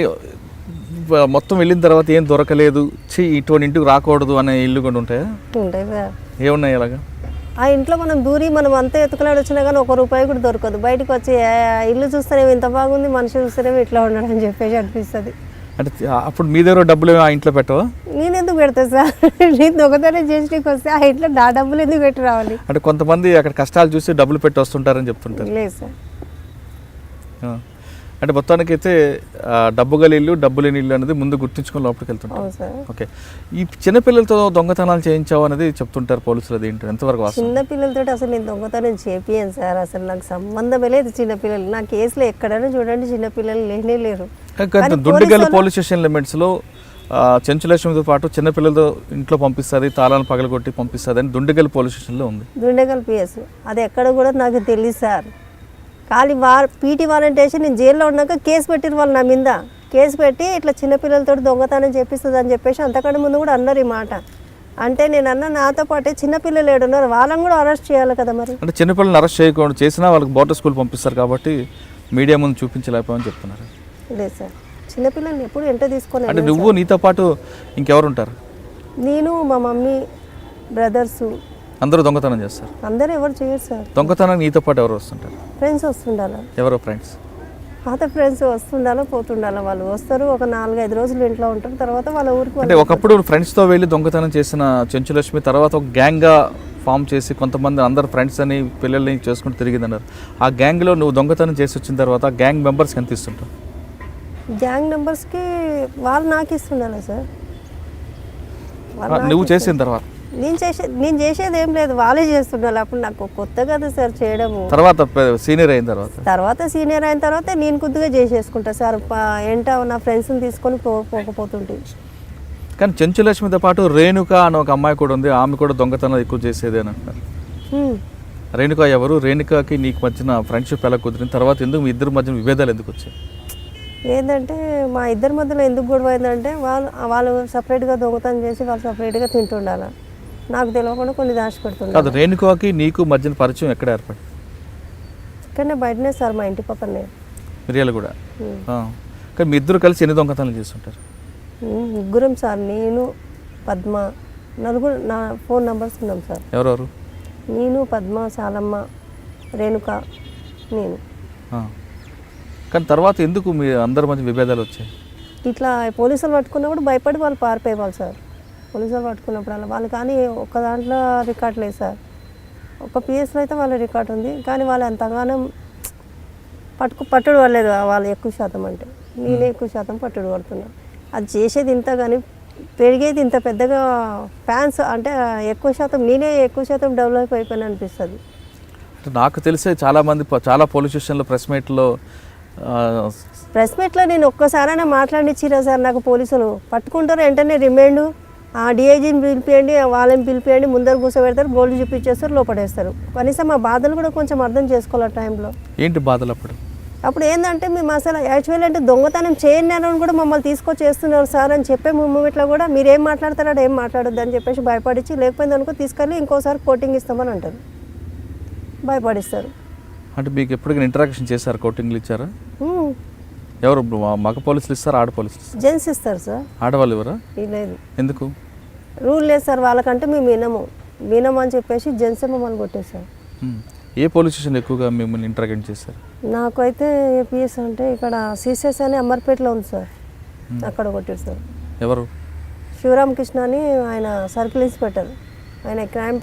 మొత్తం వెళ్ళిన తర్వాత ఏం దొరకలేదు, ఇటువంటి ఇంటికి రాకూడదు అనే ఇల్లు కూడా ఉంటాయా? ఉంటాయి సార్. ఏమున్నాయి అలాగా? ఆ ఇంట్లో మనం మనం అంతా ఎత్తుకులాడు వచ్చినా కానీ ₹1 కూడా దొరకదు, బయటకు వచ్చి ఇల్లు చూస్తేనేమో ఇంత బాగుంది, మనిషి చూస్తేనేమో ఇట్లా ఉండడం అని చెప్పేసి అనిపిస్తుంది. అంటే అప్పుడు మీ దగ్గర డబ్బులు ఆ ఇంట్లో పెట్టవా? నేను ఎందుకు పెడతా సార్, నేను దొంగతనం చేసినకి వస్తే ఆ ఇంట్లో నా డబ్బులు ఎందుకు పెట్టి రావాలి? అంటే కొంతమంది అక్కడ కష్టాలు చూసి డబ్బులు పెట్టి వస్తుంటారని చెప్తుంటారు. లేదు సార్, అంటే మొత్తానికి అయితే డబ్బు గల ఇల్లు, డబ్బు లేని ఇల్లు అనేది ముందు గుర్తుంచుకొని లోపలికి వెళ్తుంటారు. ఓకే, ఈ చిన్నపిల్లలతో దొంగతనాలు చేయించావు అనేది చెప్తుంటారు పోలీసులు, అది ఏంటి ఎంతవరకు వాస్తవం? చిన్నపిల్లలతో అసలు నేను దొంగతనం చేపియను సార్, అసలు నాకు సంబంధమే లేదు చిన్నపిల్లలు. నా కేసులో ఎక్కడైనా చూడండి చిన్నపిల్లలు లేనే లేరు. దుండిగల్ పోలీస్ స్టేషన్ లిమిట్స్లో చెంచులక్ష్మితో పాటు చిన్నపిల్లలతో ఇంట్లో పంపిస్తుంది, తాళాలను పగలగొట్టి పంపిస్తుంది అని దుండిగల్ పోలీస్ స్టేషన్లో ఉంది. దుండిగల్ పిఎస్ అది ఎక్కడ కూడా నాకు తెలియదు సార్. ఖాళీ పీటీ వారెంట్ వేసి నేను జైల్లో ఉన్నాక కేసు పెట్టిన వాళ్ళు నా మీద, కేసు పెట్టి ఇట్లా చిన్నపిల్లలతో దొంగతనం చేపిస్తుంది అని చెప్పేసి అంతకంటే ముందు కూడా అన్నారు ఈ మాట. అంటే నేను అన్న నాతో పాటే చిన్నపిల్లలు ఏడున్నారు, వాళ్ళని కూడా అరెస్ట్ చేయాలి కదా మరి. అంటే చిన్నపిల్లల్ని అరెస్ట్ చేయకుండా చేసినా వాళ్ళకి బోర్డర్ స్కూల్ పంపిస్తారు కాబట్టి మీడియా ముందు చూపించలేకపోవని చెప్తున్నారు. లేదు సార్, చిన్నపిల్లల్ని ఎప్పుడు ఎంట తీసుకొని. అంటే నువ్వు నీతో పాటు ఇంకెవరు ఉంటారు? నేను, మా మమ్మీ, బ్రదర్స్ అందరూ దొంగతనం చేస్తారు? అందరూ ఎవరు చేయరు సార్. దొంగతనం నీతో పాటు ఎవరు వస్తుంటారు? ఫ్రెండ్స్ వస్తుండాలి. ఎవరో ఫ్రెండ్స్? పాత ఫ్రెండ్స్ వస్తుండాలో పోతుండాలో, వాళ్ళు వస్తారు ఒక 4-5 రోజులు ఇంట్లో ఉంటారు, తర్వాత వాళ్ళ ఊరికి అంటే ఒకప్పుడు ఫ్రెండ్స్తో వెళ్ళి దొంగతనం చేసిన చెంచులక్ష్మి తర్వాత ఒక గ్యాంగ్గా ఫామ్ చేసి కొంతమంది అందరు ఫ్రెండ్స్ అని పిల్లల్ని చేసుకుంటూ తిరిగిందన్నారు. ఆ గ్యాంగ్లో నువ్వు దొంగతనం చేసి వచ్చిన తర్వాత గ్యాంగ్ మెంబర్స్కి ఎంత ఇస్తుంటావు? గ్యాంగ్ మెంబర్స్కి వాళ్ళు నాకు ఇస్తుండాలి సార్. నువ్వు చేసిన తర్వాత నేను చేసేది ఏం లేదు, వాళ్ళే చేస్తుండాలి. అప్పుడు నాకు కొత్త కదా సార్ చేయడము. తర్వాత సీనియర్ అయిన సీనియర్ అయిన తర్వాత నేను కొద్దిగా చేసేసుకుంటా సార్. ఏంట నా ఫ్రెండ్స్ని తీసుకొని పోకపోతుంటే. కానీ చెంచులక్ష్మితో పాటు రేణుక అని ఒక అమ్మాయి కూడా ఉంది, ఆమె కూడా దొంగతనం ఎక్కువ చేసేది అని అంటున్నారు. రేణుక ఎవరు? రేణుకకి నీకు మధ్యన ఫ్రెండ్షిప్ ఎలా కుదిరిన తర్వాత ఎందుకు మీ ఇద్దరి మధ్యన విభేదాలు ఎందుకు వచ్చాయి? ఏంటంటే మా ఇద్దరి మధ్యలో ఎందుకు గొడవ అయిందంటే వాళ్ళు సపరేట్గా దొంగతనం చేసి వాళ్ళు సపరేట్గా తింటుండాలి, నాకు తెలియకుండా కొన్ని దాచిపెడుతుండే. అది రేణుకకి నీకు మధ్యన పరిచయం ఎక్కడ ఏర్పడి? ఇక్కడనే బయటనే సార్, మా ఇంటి పక్కనే మిరియాలు కూడా. కానీ మీ ఇద్దరు కలిసి ఎన్ని దొంగతనాలు చేస్తుంటారు? ముగ్గురం సార్, నేను పద్మ, నలుగురు. నా ఫోన్ నెంబర్స్ ఉన్నాం సార్. ఎవరెవరు? నేను, పద్మ, సాలమ్మ, రేణుక, నేను. కానీ తర్వాత ఎందుకు మీ అందరి మధ్య విభేదాలు వచ్చాయి? ఇట్లా పోలీసులు పట్టుకున్నప్పుడు భయపడి వాళ్ళు పారిపోయేవాళ్ళు సార్. పోలీసులు పట్టుకున్నప్పుడు అలా వాళ్ళు, కానీ ఒక్క దాంట్లో రికార్డ్ లేదు సార్. ఒక పిఎస్లో అయితే వాళ్ళ రికార్డ్ ఉంది, కానీ వాళ్ళు ఎంతగానో పట్టుడు పడలేదు వాళ్ళు ఎక్కువ శాతం. అంటే నేనే ఎక్కువ శాతం పట్టుడు పడుతున్నాను. అది చేసేది ఇంత, కానీ పెరిగేది ఇంత పెద్దగా ఫ్యాన్స్ అంటే ఎక్కువ శాతం నేనే ఎక్కువ శాతం డెవలప్ అయిపోయినా అనిపిస్తుంది. నాకు తెలిసే చాలామంది చాలా పోలీస్ స్టేషన్లో ప్రెస్ మీట్లో నేను ఒక్కసారైనా మాట్లాడిచ్చిరా సార్. నాకు పోలీసులు పట్టుకుంటారు, వెంటనే రిమైండ్ డిఐజీని పిలిపియండి, వాళ్ళని పిలిపియండి, ముందర కూర్చోబెడతారు, గోల్డ్ చూపించేస్తారు, లోపడేస్తారు. కనీసం మా బాధలు కూడా కొంచెం అర్థం చేసుకోవాలి టైంలో. ఏంటి బాధలు? అప్పుడు ఏంటంటే మేము అసలు యాక్చువల్లీ అంటే దొంగతనం చేయండి అని కూడా మమ్మల్ని తీసుకొచ్చి చేస్తున్నారు సార్ అని చెప్పే మూమెంట్లో కూడా మీరు ఏం మాట్లాడతారో ఏం మాట్లాడొద్దు అని చెప్పేసి భయపడించి, లేకపోయింది అనుకో తీసుకెళ్ళి ఇంకోసారి కోటింగ్ ఇస్తామని అంటారు, భయపడిస్తారు. అంటే మీకు ఎప్పటికైనా ఇంటరాక్షన్ చేశారు? కోటింగ్లు ఇచ్చారా? ఎవరు? మగ పోలీసులు ఇస్తారు, ఆడ పోలీసులు? జెంట్స్ ఇస్తారు సార్. ఆడవాళ్ళు ఎవరా? లేదు. ఎందుకు? రూల్ లేదు సార్ వాళ్ళకంటే. మేము వినము అని చెప్పేసి జెంట్స్ మమ్మల్ని కొట్టేశారు. ఏ పోలీస్ స్టేషన్ ఎక్కువగా మిమ్మల్ని ఇంటరాక్ట్ చేశారు? నాకైతే ఏపీఎస్ అంటే ఇక్కడ సిసిఎస్ అని అమర్పేటలో ఉంది సార్, అక్కడ కొట్టారు సార్. ఎవరు? శివరామకృష్ణ అని ఆయన సర్కిల్ ఇన్స్పెక్టర్, ఆయన క్రైమ్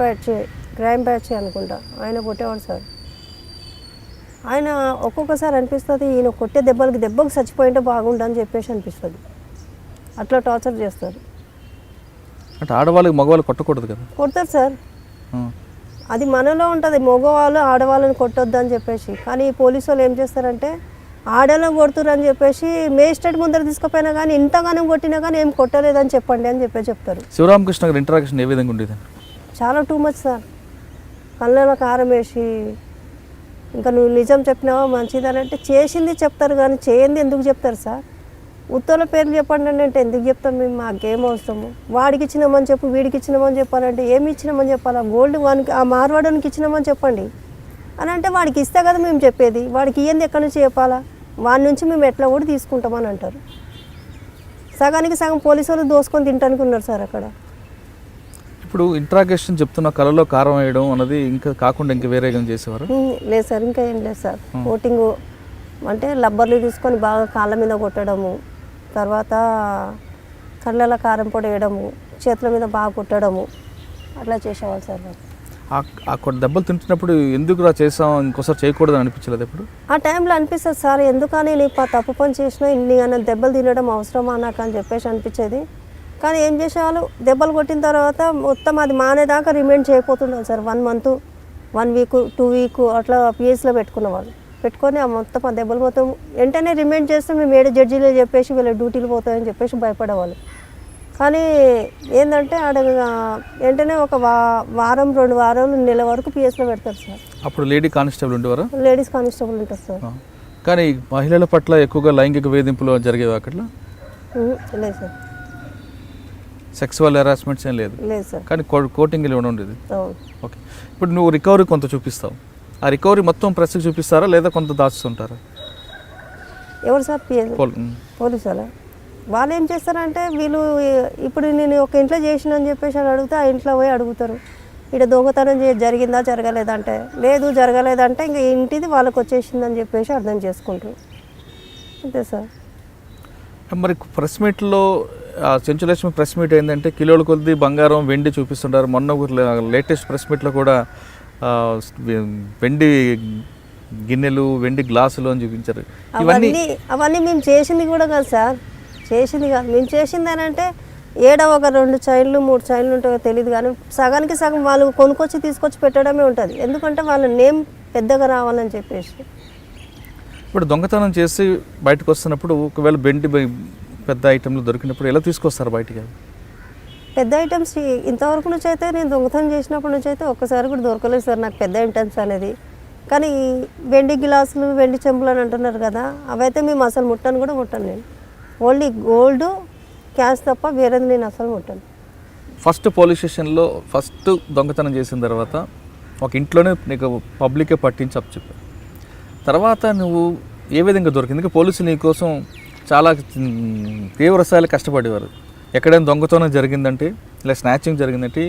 బ్యాచ్ అనుకుంటా, ఆయన కొట్టేవాడు సార్. ఆయన ఒక్కొక్కసారి అనిపిస్తుంది ఈయన కొట్టే దెబ్బకు చచ్చిపోయింటే బాగుండని చెప్పేసి అనిపిస్తుంది. అట్లా టార్చర్ చేస్తారు. అంటే ఆడవాళ్ళకి మగవాళ్ళు కొట్టకూడదు కదా? కొడతారు సార్, అది మనలో ఉంటుంది. మగవాళ్ళు ఆడవాళ్ళని కొట్టొద్దు అని చెప్పేసి. కానీ ఈ పోలీసు వాళ్ళు ఏం చేస్తారంటే ఆడలో కొడుతురు అని చెప్పేసి మేజిస్ట్రేట్ ముందర తీసుకుపోయినా కానీ ఇంతగానో కొట్టినా కానీ ఏం కొట్టలేదని చెప్పండి అని చెప్తారు. శివరామకృష్ణ గారి ఇంటరాక్షన్ ఏ విధంగా ఉండేది? చాలా టూ మచ్ సార్. కళ్ళలో కారం వేసి, ఇంకా నువ్వు నిజం చెప్పినావా మంచిదని అంటే చేసింది చెప్తారు, కానీ చేయంది ఎందుకు చెప్తారు సార్? ఉత్తల పేర్లు చెప్పండి అంటే ఎందుకు చెప్తాం మేము? మాకేం అవసరము? వాడికి ఇచ్చినామని చెప్పు, వీడికి ఇచ్చినామని చెప్పాలంటే ఏమి ఇచ్చినామని చెప్పాలా? గోల్డ్ వానికి ఆ మార్వాడానికి ఇచ్చినామని చెప్పండి అని అంటే వాడికి ఇస్తే కదా మేము చెప్పేది. వాడికి ఇయ్యంది ఎక్కడి నుంచి చెప్పాలా? వాడి నుంచి మేము ఎట్లా కూడా తీసుకుంటామని అంటారు. సగానికి సగం పోలీసు వాళ్ళు దోసుకొని తింటానికి ఉన్నారు సార్ అక్కడ. ఇప్పుడు ఇంట్రాగేషన్ చెప్తున్న కళలో కారం వేయడం అన్నది ఇంకా కాకుండా ఇంకా వేరే చేసేవారు? లేదు సార్, ఇంకా ఏం లేదు సార్. కోటింగ్ అంటే లబ్బర్లు తీసుకొని బాగా కాళ్ళ మీద కొట్టడము, తర్వాత కళ్ళలో కారం పొడి వేయడము, చేతుల మీద బాగా కొట్టడము, అట్లా చేసేవాళ్ళు సార్. ఆ దెబ్బలు తింటున్నప్పుడు ఎందుకు రా చేసాం, ఇంకోసారి చేయకూడదు అనిపించలేదు ఎప్పుడు? ఆ టైంలో అనిపిస్తుంది సార్, ఎందుకని నీకు తప్పు పని చేసినా ఇన్ని అన్న దెబ్బలు తినడం అవసరమా నాకు అని చెప్పేసి అనిపించేది. కానీ ఏం చేసేవాళ్ళు, దెబ్బలు కొట్టిన తర్వాత మొత్తం అది మానేదాకా remind చేయకపోతున్నాను sir. 1 month 1 week 2 week అట్లా పిఎస్లో పెట్టుకునేవాళ్ళు. పెట్టుకొని ఆ మొత్తం ఆ దెబ్బలు మొత్తం వెంటనే రిమైండ్ చేస్తే మేము ఏడు జడ్జీలు చెప్పేసి వీళ్ళ డ్యూటీలు పోతాయని చెప్పేసి భయపడేవాళ్ళు. కానీ ఏంటంటే ఆడ వెంటనే ఒక వారం 2 వారాలు నెల వరకు పిఎస్లో పెడతారు సార్. అప్పుడు లేడీ కానిస్టేబుల్ ఉండేవారు? లేడీస్ కానిస్టేబుల్ ఉంటుంది సార్. కానీ మహిళల పట్ల ఎక్కువగా లైంగిక వేధింపులు జరిగేవి అక్కడ? లేదు సార్. సెక్సువల్ హెరాస్మెంట్స్ ఏం లేదు? లేదు సార్. కానీ కోటింగ్లు ఇవ్వడం ఉండేది. ఓకే. ఇప్పుడు నువ్వు రికవరీ కొంత చూపిస్తావు, ఆ రికవరీ మొత్తం ప్రెస్కి చూపిస్తారా లేదా కొంత దాచుతుంటారా? ఎవరు సార్? పోలీసు వాళ్ళు ఏం చేస్తారంటే వీళ్ళు ఇప్పుడు నేను ఒక ఇంట్లో చేసిన అని చెప్పేసి అని అడిగితే ఆ ఇంట్లో పోయి అడుగుతారు, ఇక్కడ దొంగతనం జరిగిందా జరగలేదంటే లేదు జరగలేదంటే ఇంకా ఇంటిది వాళ్ళకి వచ్చేసిందని చెప్పేసి అర్థం చేసుకుంటారు. అంతే సార్. మరి ప్రెస్ మీట్లో చెంచులక్ష్మి ప్రెస్ మీట్ ఏంటంటే కిలోల కొద్ది బంగారం వెండి చూపిస్తుంటారు. మొన్న లేటెస్ట్ ప్రెస్ మీట్లో కూడా వెండి గిన్నెలు వెండి గ్లాసులు అని చూపించారు. అవన్నీ మేము చేసింది కూడా కాదు సార్, చేసింది కాదు. మేము చేసింది అని అంటే ఏడా ఒక 2 చైన్లు 3 చైన్లు ఉంటాయో తెలియదు, కానీ సగానికి సగం వాళ్ళు కొనుక్కొచ్చి తీసుకొచ్చి పెట్టడమే ఉంటుంది. ఎందుకంటే వాళ్ళ నేమ్ పెద్దగా రావాలని చెప్పేసి. ఇప్పుడు దొంగతనం చేసి బయటకు వస్తున్నప్పుడు ఒకవేళ వెండి పెద్ద ఐటెంలు దొరికినప్పుడు ఎలా తీసుకొస్తారు బయటికి? పెద్ద ఐటమ్స్ ఇంతవరకు నుంచి అయితే నేను దొంగతనం చేసినప్పటి నుంచి అయితే ఒక్కసారి కూడా దొరకలేదు సార్ నాకు పెద్ద ఐటమ్స్ అనేది. కానీ వెండి గ్లాసులు వెండి చెంబులు అని అంటున్నారు కదా, అవైతే మేము అసలు ముట్టను కూడా ముట్టను. నేను ఓన్లీ గోల్డ్ క్యాష్ తప్ప వేరేది నేను అసలు ముట్టను. ఫస్ట్ పోలీస్ స్టేషన్లో ఫస్ట్ దొంగతనం చేసిన తర్వాత ఒక ఇంట్లోనే నీకు పబ్లికే పట్టించి చెప్పారు. తర్వాత నువ్వు ఏ విధంగా దొరికింది? పోలీసులు నీ కోసం చాలా తీవ్ర స్థాయిలో కష్టపడేవారు. ఎక్కడైనా దొంగతనం జరిగిందంటే ఇలా స్నాచింగ్ జరిగిందంటే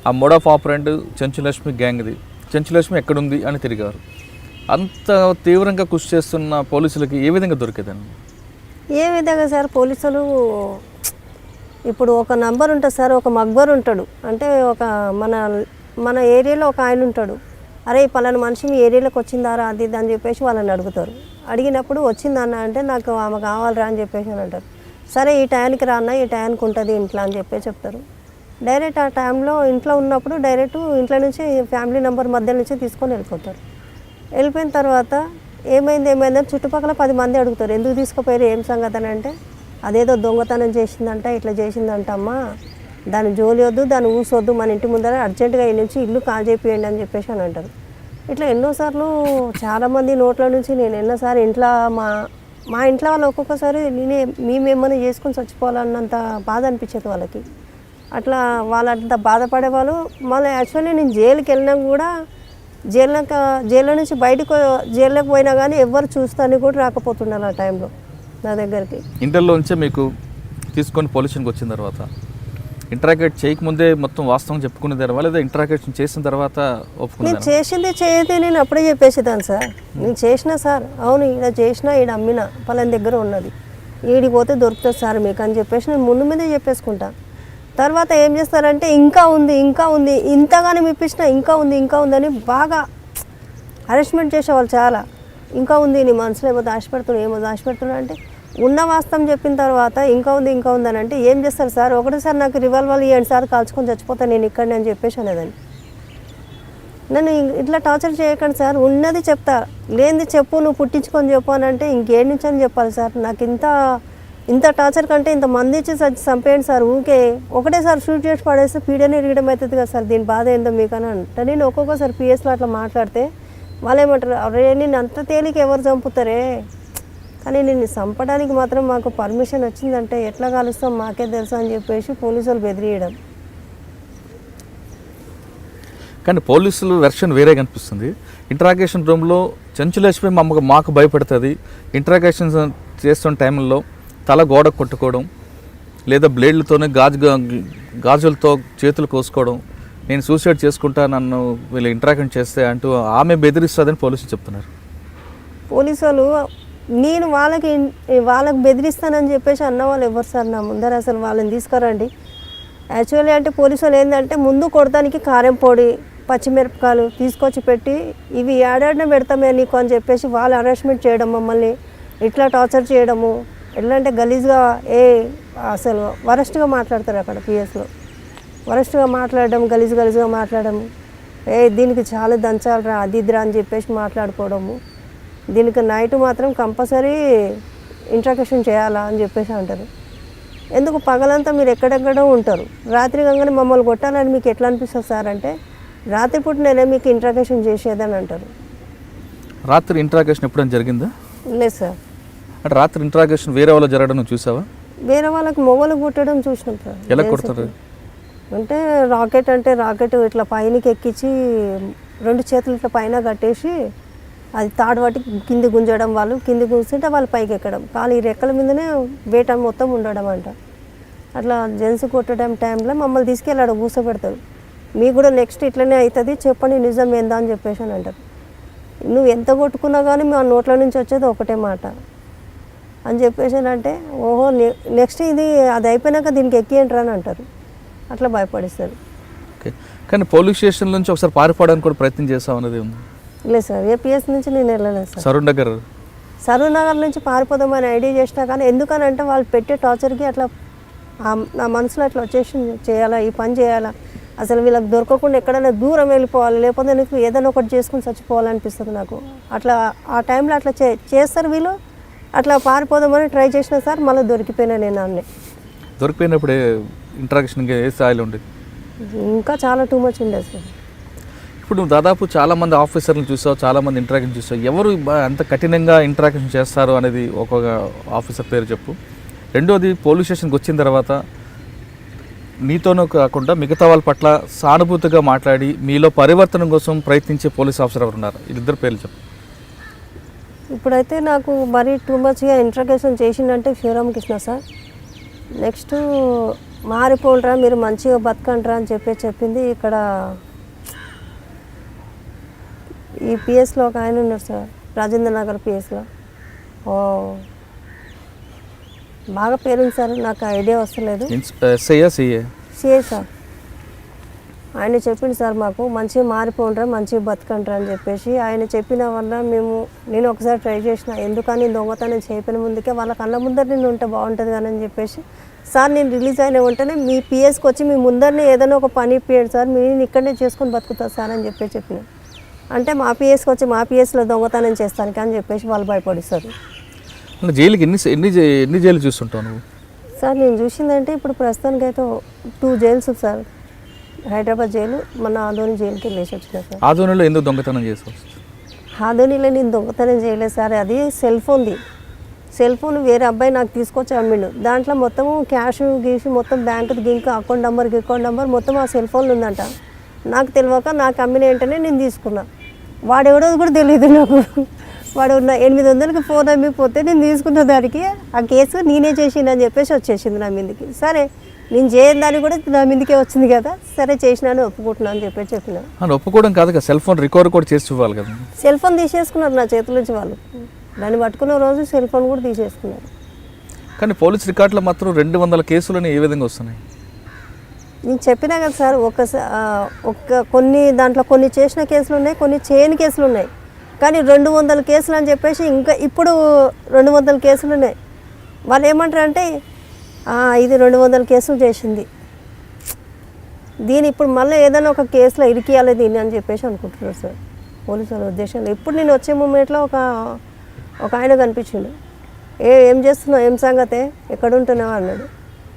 ఆ మోడ్ ఆఫ్ ఆపరెంట్ చెంచులక్ష్మి గ్యాంగ్ది, చెంచులక్ష్మి ఎక్కడుంది అని తిరిగారు. అంత తీవ్రంగా కృషి చేస్తున్న పోలీసులకి ఏ విధంగా దొరికేదండి? ఏ విధంగా సార్, పోలీసులు ఇప్పుడు ఒక నంబర్ ఉంటుంది సార్, ఒక మక్బర్ ఉంటాడు. అంటే ఒక మన ఏరియాలో ఒక ఆయన ఉంటాడు. అరే పలానా మనిషి మీ ఏరియాలోకి వచ్చిందారా అది ఇది అని చెప్పేసి వాళ్ళని అడుగుతారు. అడిగినప్పుడు వచ్చిందన్న అంటే నాకు ఆమె కావాలరా అని చెప్పేసి అని అంటారు. సరే ఈ టైంకి రాన్న, ఈ టైంకి ఉంటుంది ఇంట్లో అని చెప్పి చెప్తారు. డైరెక్ట్ ఆ టైంలో ఇంట్లో ఉన్నప్పుడు డైరెక్ట్ ఇంట్లో నుంచి ఫ్యామిలీ నెంబర్ మధ్య నుంచి తీసుకొని వెళ్ళిపోతారు. వెళ్ళిపోయిన తర్వాత ఏమైందని చుట్టుపక్కల 10 మంది అడుగుతారు. ఎందుకు తీసుకుపోయారు, ఏం సంగతి అని అంటే అదేదో దొంగతనం చేసిందంట, ఇట్లా చేసిందంట అమ్మా, దాని జోలి వద్దు, దాన్ని ఊసొద్దు, మన ఇంటి ముందర అర్జెంటుగా ఈ నుంచి ఇల్లు కాల్ చేపియండి అని చెప్పేసి అని అంటారు. ఇట్లా ఎన్నోసార్లు చాలామంది నోట్ల నుంచి నేను ఎన్నోసారి ఇంట్లో మా ఇంట్లో వాళ్ళు ఒక్కొక్కసారి మేమేమన్నా చేసుకొని చచ్చిపోవాలన్నంత బాధ అనిపించేది వాళ్ళకి. అట్లా వాళ్ళంత బాధపడేవాళ్ళు. మళ్ళీ యాక్చువల్లీ నేను జైలుకి వెళ్ళినా కూడా జైల్లో నుంచి జైల్లోకి పోయినా కానీ ఎవరు చూస్తానికి కూడా రాకపోతున్నారు ఆ టైంలో నా దగ్గరికి. ఇంటర్లోంచే మీకు తీసుకొని పోలీసునికి వచ్చిన తర్వాత ఇంటరాగేట్ చేయకముందే మొత్తం వాస్తవం చెప్పుకునేదారు, లేదా ఇంటరాగేషన్ చేసిన తర్వాత ఒప్పుకున్నారు? నేను చేసింది చేయదే నేను అప్పుడే చెప్పేసేదాన్ని సార్. నేను చేసిన సార్, అవును ఈడ చేసిన, ఈడ అమ్మిన, పలాని దగ్గర ఉన్నది, ఈడికి పోతే దొరుకుతుంది సార్ మీకు అని చెప్పేసి నేను ముందు మీదే చెప్పేసుకుంటాను. తర్వాత ఏం చేస్తారంటే ఇంకా ఉంది ఇంతగానే ఇప్పించిన ఇంకా ఉంది అని బాగా హరాస్మెంట్ చేసేవాళ్ళు చాలా. ఇంకా ఉంది నీ మనసులో ఏమో దాచిపెడుతున్నా అంటే ఉన్న వాస్తవం చెప్పిన తర్వాత ఇంకా ఉంది అని అంటే ఏం చేస్తారు సార్, ఒకటేసారి నాకు రివాల్వర్ ఇవ్వండి సార్, కాల్చుకొని చచ్చిపోతాను నేను ఇక్కడనే అని చెప్పేసి అనేదాన్ని. నన్ను ఇట్లా టార్చర్ చేయకండి సార్, ఉన్నది చెప్తా, లేనిది చెప్పు, నువ్వు పుట్టించుకొని చెప్పు అని అంటే ఇంకేం నుంచి అని చెప్పాలి సార్. నాకు ఇంత టార్చర్ కంటే ఇంత మంది ఇచ్చి చంపేయండి సార్, ఊకే ఒకటేసారి షూట్ చేసి పడేస్తే పీడనే ఇరగడం అవుతుంది కదా సార్, దీని బాధ ఏందో మీకు అని అంటే నేను ఒక్కొక్కసారి పిఎస్లో అట్లా మాట్లాడితే వాళ్ళు ఏమంటారు, అరే నేను అంత తేలిక ఎవరు చంపుతారే, కానీ నేను చంపడానికి మాత్రం మాకు పర్మిషన్ వచ్చిందంటే ఎట్లా కాలుస్తాం మాకే తెలుసు అని చెప్పేసి పోలీసులు బెదిరియడం. కానీ పోలీసులు వెర్షన్ వేరే కనిపిస్తుంది. ఇంటరాగేషన్ రూమ్లో చెంచులక్ష్మి మాకు భయపడుతుంది, ఇంటరాగేషన్ చేస్తున్న టైంలో తల గోడ కొట్టుకోవడం, లేదా బ్లేడ్లతోనే గాజులతో చేతులు కోసుకోవడం, నేను సూసైడ్ చేసుకుంటా నన్ను వీళ్ళు ఇంటరాక్షన్ చేస్తే అంటూ ఆమె బెదిరిస్తుందని పోలీసులు చెప్తున్నారు. పోలీసులు నేను వాళ్ళకి బెదిరిస్తానని చెప్పేసి అన్న వాళ్ళు ఎవరు సార్ నా ముందర, అసలు వాళ్ళని తీసుకురండి. యాక్చువల్లీ అంటే పోలీసులు ఏంటంటే ముందు కొడతానికి కారం పొడి పచ్చిమిరపకాయలు తీసుకొచ్చి పెట్టి ఇవి ఏడాడిన పెడతామే నీకు అని చెప్పేసి వాళ్ళు హరాస్మెంట్ చేయడం, మమ్మల్ని ఇట్లా టార్చర్ చేయడము. ఎట్లా అంటే గలీజ్గా అసలు వరస్ట్గా మాట్లాడతారు అక్కడ పిఎస్లో, వరస్ట్గా మాట్లాడడం, గలీజ్గా మాట్లాడము. దీనికి చాలా దంచాలరా అది ఇదిరా అని చెప్పేసి మాట్లాడుకోవడము. దీనికి నైట్ మాత్రం కంపల్సరీ ఇంట్రాగేషన్ చేయాలా అని చెప్పేసి అంటారు. ఎందుకు పగలంతా మీరు ఎక్కడెక్కడో ఉంటారు, రాత్రి కాగానే మమ్మల్ని కొట్టాలని మీకు ఎట్లా అనిపిస్తుంది సార్ అంటే రాత్రిపూట నేనే మీకు ఇంట్రాగేషన్ చేసేదని అంటారు. రాత్రి ఇంట్రాగేషన్ ఎప్పుడైనా జరిగిందా? లేదు సార్. అంటే రాత్రి ఇంట్రాగేషన్ వేరే వాళ్ళు జరగడం చూసావా? వేరే వాళ్ళకి మొగలు కుట్టడం చూసినాం సార్. ఎలా కొడతారు అంటే రాకెట్ ఇట్లా పైనకి ఎక్కించి 2 చేతులు ఇట్లా పైన కట్టేసి అది తాడు పట్టి కింది గుంజడం, వాళ్ళు కింది గుంజుతుంటే వాళ్ళు పైకి ఎక్కడం, కాలు ఈ రెక్కల మీదనే వేట మొత్తం ఉండడం అంట. అట్లా జెంట్స్ కొట్టడం టైంలో మమ్మల్ని తీసుకెళ్ళాడు, కూర్చోబెడతాడు. మీకు కూడా నెక్స్ట్ ఇట్లనే అవుతుంది చెప్పండి నిజం ఏందా అని చెప్పేసి అని అంటారు. నువ్వు ఎంత కొట్టుకున్నా కానీ మా నోట్ల నుంచి వచ్చేది ఒకటే మాట, అని చెప్పేసి అంటే ఓహో నెక్స్ట్ ఇది అది అయిపోయినాక దీనికి ఎక్కియంట్రా అని అంటారు. అట్లా భయపడిస్తారు. ఓకే, కానీ పోలీస్ స్టేషన్ నుంచి ఒకసారి పారిపోవడానికి కూడా ప్రయత్నం చేస్తాం అనేది ఉంది. లేదు సార్, ఏపీఎస్ నుంచి నేను వెళ్ళలేదు సార్. సరూర్ నగర్ నుంచి పారిపోదామని ఐడియా చేసినా కానీ ఎందుకనంటే వాళ్ళు పెట్టే టార్చర్కి అట్లా నా మనసులో అట్లా వచ్చేసి చేయాలా, ఈ పని చేయాలా, అసలు వీళ్ళకి దొరకకుండా ఎక్కడైనా దూరం వెళ్ళిపోవాలి, లేకపోతే నీకు ఏదైనా ఒకటి చేసుకుని చచ్చిపోవాలనిపిస్తుంది నాకు. అట్లా ఆ టైంలో అట్లా చేస్తారు వీళ్ళు. అట్లా పారిపోదామని ట్రై చేసిన సార్, మళ్ళీ దొరికిపోయినా నేను అన్నీ. దొరికిపోయినప్పుడు ఇంట్రాక్షన్ ఇంకా ఏ స్థాయిలో ఉండేది? ఇంకా చాలా టూ మచ్ ఉండేది సార్. ఇప్పుడు నువ్వు దాదాపు చాలామంది ఆఫీసర్లను చూసావు, చాలామంది ఇంటరాక్షన్ చూసావు. ఎవరు అంత కఠినంగా ఇంటరాక్షన్ చేస్తారు అనేది ఒక్కొక్క ఆఫీసర్ పేరు చెప్పు. రెండోది, పోలీస్ స్టేషన్కి వచ్చిన తర్వాత నీతోనూ కాకుండా మిగతా వాళ్ళ పట్ల సానుభూతిగా మాట్లాడి మీలో పరివర్తన కోసం ప్రయత్నించే పోలీస్ ఆఫీసర్ ఎవరు ఉన్నారు? వీళ్ళిద్దరు పేర్లు చెప్పు. ఇప్పుడైతే నాకు మరీ టూ మచ్గా ఇంట్రాగేషన్ చేసిందంటే శివరామకృష్ణ సార్. నెక్స్ట్ మారిపోండ్రా, మీరు మంచిగా బతకండ్రా అని చెప్పింది ఇక్కడ ఈ పిఎస్లో ఒక ఆయన ఉన్నారు సార్, రాజేంద్ర నగర్ పిఎస్లో. బాగా పేరుంది సార్, నాకు ఐడియా వస్తలేదు. CA sir. ఆయన చెప్పింది సార్ మాకు మంచిగా మారిపోండ్రా, మంచిగా బతకండ్రా అని చెప్పేసి. ఆయన చెప్పిన వల్ల నేను ఒకసారి ట్రై చేసిన, ఎందుకని దొంగతనం చేయపిన ముందుకే వాళ్ళ కళ్ళ ముందర నేను ఉంటే బాగుంటుంది కానీ అని చెప్పేసి, సార్ నేను రిలీజ్ అయిన వెంటనే మీ పిఎస్కి వచ్చి మీ ముందరనే ఏదైనా ఒక పని ఇప్పియండి సార్, నేను ఇక్కడనే చేసుకొని బతుకుతా సార్ అని చెప్పిన. అంటే మా పిఎస్కి వచ్చి మా పిఎస్లో దొంగతనం చేస్తానికి అని చెప్పేసి వాళ్ళు భయపడిస్తారు. జైలుకి ఎన్ని జైలు చూస్తుంటావు నువ్వు? సార్ నేను చూసిందంటే ఇప్పుడు ప్రస్తుతానికి అయితే 2 జైల్స్ సార్. హైదరాబాద్ జైలు, మన ఆదోని జైలుకి వెళ్ళేసి వచ్చిన సార్. ఆదోనిలో ఎందుకు దొంగతనం చేస్తావు? ఆదోనిలో నేను దొంగతనం చేయలేదు సార్, అది సెల్ ఫోన్ వేరే అబ్బాయి నాకు తీసుకొచ్చి అమ్మిండు. దాంట్లో మొత్తము క్యాష్ గీసి మొత్తం బ్యాంకుది గింక్ అకౌంట్ నెంబర్ మొత్తం ఆ సెల్ ఫోన్లో ఉందంట. నాకు తెలియక నాకు అమ్మిన వెంటనే నేను తీసుకున్నా. వాడెవడో కూడా తెలియదు నాకు. వాడు 800కి ఫోన్ అమ్మిపోతే నేను తీసుకున్న దానికి ఆ కేసు నేనే చేసిందని చెప్పేసి వచ్చేసింది నా మీదకి. సరే నేను చేయని దాన్ని కూడా నా మీదకే వచ్చింది కదా, సరే చేసినాను ఒప్పుకుంటున్నాను అని చెప్పిన. ఒప్పుకోవడం కాదు కదా, సెల్ ఫోన్ రికవర్ కూడా చేసి చూడాలి కదా. సెల్ ఫోన్ తీసేసుకున్నారు నా చేతుల నుంచి వాళ్ళు. దాన్ని పట్టుకున్న రోజు సెల్ ఫోన్ కూడా తీసేసుకున్నారు. కానీ పోలీస్ రికార్డులో మాత్రం 200 కేసులని ఏ విధంగా వస్తున్నాయి? నేను చెప్పినా కదా సార్, దాంట్లో కొన్ని చేసిన కేసులు ఉన్నాయి, కొన్ని చేయని కేసులు ఉన్నాయి. కానీ 200 కేసులు అని చెప్పేసి ఇంకా ఇప్పుడు 200 కేసులు ఉన్నాయి. వాళ్ళు ఏమంటారంటే ఇది 200 కేసులు చేసింది, దీని ఇప్పుడు మళ్ళీ ఏదైనా ఒక కేసులో ఇరికియాలి దీన్ని అని చెప్పేసి అనుకుంటున్నారు సార్ పోలీసుల ఉద్దేశంలో. ఇప్పుడు నేను వచ్చే మూమెంట్లో ఒక ఆయన కనిపించిండు. ఏం చేస్తున్నావు, ఏం సంగతే, ఎక్కడ ఉంటున్నావు అన్నాడు.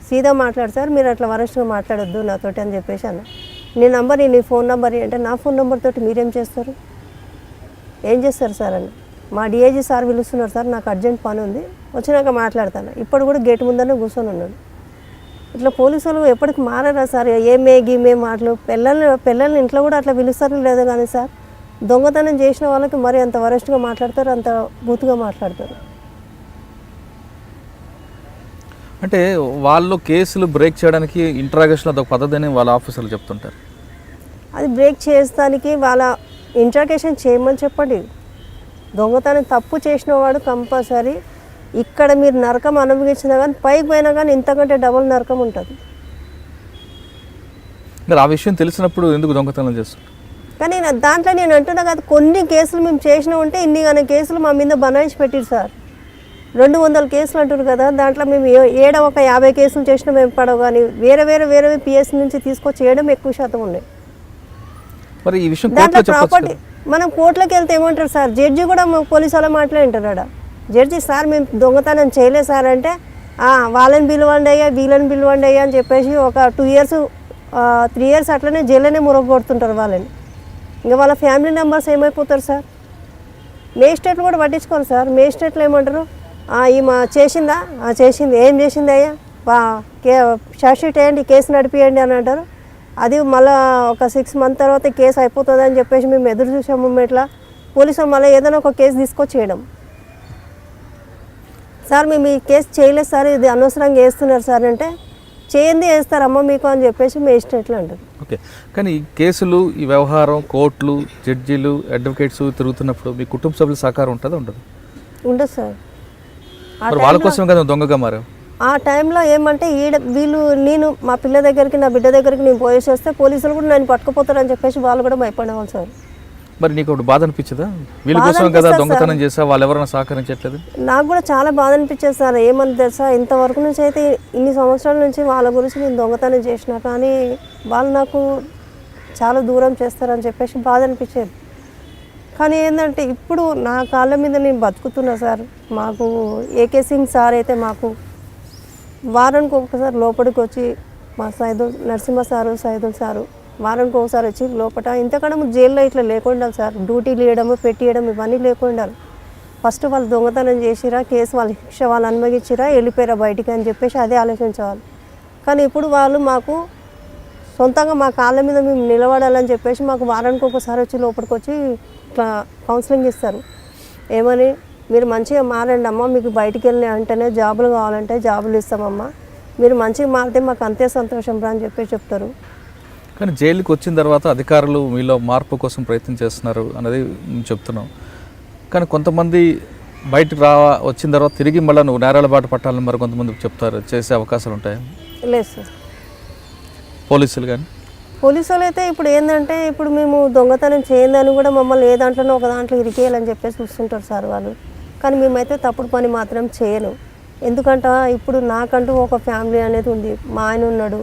సీదా మాట్లాడు సార్, మీరు అట్లా వరస్ట్గా మాట్లాడొద్దు నాతోటి అని చెప్పేసి అన్న. నీ ఫోన్ నెంబర్ అంటే నా ఫోన్ నెంబర్ తోటి మీరేం చేస్తారు, ఏం చేస్తారు సార్ అని. మా డిఐజీ సార్ పిలుస్తున్నారు సార్, నాకు అర్జెంట్ పని ఉంది, వచ్చినాక మాట్లాడతాను. ఇప్పుడు కూడా గేట్ ముందరనే కూర్చొని ఉన్నాడు. ఇట్లా పోలీసులు ఎప్పటికి మారారా సార్, గీమే మాటలు. పిల్లల్ని ఇంట్లో కూడా అట్లా పిలుస్తారో లేదో కానీ సార్, దొంగతనం చేసిన వాళ్ళకి మరి అంత వరస్ట్గా మాట్లాడతారు, అంత బూతుగా మాట్లాడతారు. అంటే వాళ్ళు కేసులు బ్రేక్ చేయడానికి ఇంట్రాగేషన్ అదొక పద్ధతి అని వాళ్ళ ఆఫీసర్లు చెప్తుంటారు. అది బ్రేక్ చేస్తానికి వాళ్ళ ఇంట్రాగేషన్ చేయమని చెప్పండి. దొంగతనం తప్పు చేసిన వాడు కంపల్సరీ ఇక్కడ మీరు నరకం అనుభవించినా కానీ పైకి పోయినా కానీ ఇంతకంటే డబుల్ నరకం ఉంటుంది. మరి ఆ విషయం తెలిసినప్పుడు ఎందుకు దొంగతనం చేస్తారు? కానీ దాంట్లో నేను అంటున్నా కదా, కొన్ని కేసులు మేము చేసినా ఉంటే ఇన్ని కానీ కేసులు మా మీద బనాయించి పెట్టారు సార్. 200 కేసులు అంటారు కదా, దాంట్లో మేము ఒక 50 కేసులు చేసినా మేము పడవు. కానీ వేరే పిఎస్ నుంచి తీసుకొచ్చి చేయడం ఎక్కువ శాతం ఉన్నాయి. మరి ఈ విషయం దాంట్లో ప్రాపర్టీ మనం కోర్టులోకి వెళ్తే ఏమంటారు సార్, జడ్జి కూడా పోలీసు వాళ్ళ మాట్లాడింటారు ఆడ. జడ్జి సార్ మేము దొంగతనం చేయలేదు సార్ అంటే, వాళ్ళని పిలవండి అయ్యా వీళ్ళని పిలవండి అయ్యా అని చెప్పేసి ఒక 2 ఇయర్స్ 3 ఇయర్స్ అట్లనే జైల్లోనే మురగొడుతుంటారు వాళ్ళని. ఇంకా వాళ్ళ ఫ్యామిలీ మెంబర్స్ ఏమైపోతారు సార్. మేజిస్ట్రేట్లు కూడా పట్టించుకోరు సార్. మేజిస్ట్రేట్లు ఏమంటారు, ఈమె చేసిందా, చేసింది, ఏం చేసింది అయ్యా, షార్ట్ షీట్ వేయండి, కేసు నడిపియండి అని అంటారు. అది మళ్ళీ ఒక 6 months తర్వాత కేసు అయిపోతుంది అని చెప్పేసి మేము ఎదురు చూసాము. ఇట్లా పోలీసులు మళ్ళీ ఏదైనా ఒక కేసు తీసుకొచ్చి చేయడం. సార్ మేము ఈ కేసు చేయలేదు సార్, ఇది అనవసరంగా వేస్తున్నారు సార్ అంటే, చేయండి వేస్తారమ్మా మీకు అని చెప్పేసి మేజిస్ట్రేట్లు అంటారు. ఓకే, కానీ ఈ కేసులు, ఈ వ్యవహారం, కోర్టులు, జడ్జీలు, అడ్వకేట్స్ తిరుగుతున్నప్పుడు మీ కుటుంబ సభ్యుల సహకారం ఉంటుందా? ఉండదు సార్. మరి వాళ్ళ కోసం కదా దొంగగా మారావు. ఆ టైంలో ఏమంటే నేను మా పిల్ల దగ్గరికి నా బిడ్డ దగ్గరికి నేను పోయేసేస్తే పోలీసులు కూడా నన్ను పట్టుకుపోతారని చెప్పేసి వాళ్ళు కూడా భయపడేవాళ్ళు సార్. మరి నీకు ఒకటి బాధ అనిపించదా, వీళ్ళ కోసం కదా దొంగతనం చేసా, వాళ్ళు ఎవరైనా సహకరించట్లేదు? నాకు కూడా చాలా బాధ అనిపించేది సార్. ఏమని తెలుసా, ఇంతవరకు నుంచి అయితే ఇన్ని సంవత్సరాల నుంచి వాళ్ళ గురించి నేను దొంగతనం చేసిన, కానీ వాళ్ళు నాకు చాలా దూరం చేస్తారని చెప్పేసి బాధ అనిపించేది. కానీ ఏంటంటే ఇప్పుడు నా కాళ్ళ మీద నేను బతుకుతున్నా సార్. మాకు ఏకే సింగ్ సార్ అయితే మాకు వారానికి ఒకసారి లోపలికి వచ్చి మా నరసింహ సారు, సైదుల్ సారు వారానికి ఒకసారి వచ్చి లోపల ఇంతకన్నా జైల్లో ఇట్లా లేకుండా సార్, డ్యూటీలు వేయడము పెట్టియడం ఇవన్నీ లేకుండా ఫస్ట్ వాళ్ళు దొంగతనం చేసిరా, కేసు వాళ్ళ శిక్ష వాళ్ళు అనుభవించిరా, వెళ్ళిపోయారా బయటికి అని చెప్పేసి అదే ఆలోచించేవాళ్ళు. కానీ ఇప్పుడు వాళ్ళు మాకు సొంతంగా మా కాళ్ళ మీద మేము నిలబడాలని చెప్పేసి మాకు వారానికి ఒకసారి వచ్చి లోపలికి వచ్చి ఇట్లా కౌన్సిలింగ్ ఇస్తారు. ఏమని, మీరు మంచిగా మారండి అమ్మ, మీకు బయటికి వెళ్ళిన వెంటనే జాబులు కావాలంటే జాబులు ఇస్తామమ్మా, మీరు మంచిగా మారితే మాకు అంతే సంతోషం రా అని చెప్పేసి చెప్తారు. కానీ జైలుకి వచ్చిన తర్వాత అధికారులు మీలో మార్పు కోసం ప్రయత్నం చేస్తున్నారు అనేది చెప్తున్నాం. కానీ కొంతమంది బయటకు వచ్చిన తర్వాత తిరిగి మళ్ళీ నువ్వు నేరాల బాట పట్టాలని మరి కొంతమంది చెప్తారు, చేసే అవకాశాలు ఉంటాయి? లేదు సార్. పోలీసులు కానీ పోలీసులు అయితే ఇప్పుడు ఏంటంటే ఇప్పుడు మేము దొంగతనం చేయందని కూడా మమ్మల్ని ఏ దాంట్లోనో ఒక దాంట్లో ఇరికేయాలని చెప్పేసి చూస్తుంటారు సార్ వాళ్ళు. కానీ మేమైతే తప్పుడు పని మాత్రం చేయను. ఎందుకంటే ఇప్పుడు నాకంటూ ఒక ఫ్యామిలీ అనేది ఉంది. మా ఆయన ఉన్నాడు,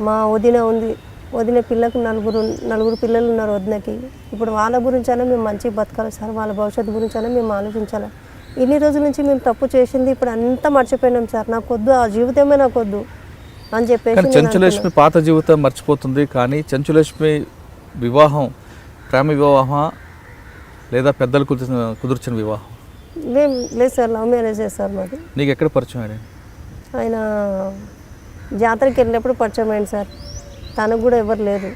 మా వదిన ఉంది, వదిన పిల్లకు నలుగురు పిల్లలు ఉన్నారు వదినకి. ఇప్పుడు వాళ్ళ గురించైనా మేము మంచిగా బతకాలి సార్, వాళ్ళ భవిష్యత్తు గురించైనా మేము ఆలోచించాలి. ఇన్ని రోజుల నుంచి మేము తప్పు చేసింది ఇప్పుడు అంతా మర్చిపోయినాం సార్. నాకు వద్దు, ఆ జీవితమే నాకు వద్దు అని చెప్పేసి. చెంచులక్ష్మి పాత జీవితం మర్చిపోతుంది, కానీ చెంచులక్ష్మి వివాహం ప్రేమ వివాహం లేదా పెద్దలు కుదిర్చిన వివాహం? లేదు సార్, లవ్ మ్యారేజ్ సార్ మాది. నీకు ఎక్కడ పరిచయం ఆయన? ఆయన జాతరకి వెళ్ళినప్పుడు పరిచయం అయింది సార్. తనకు కూడా ఎవరు లేదు.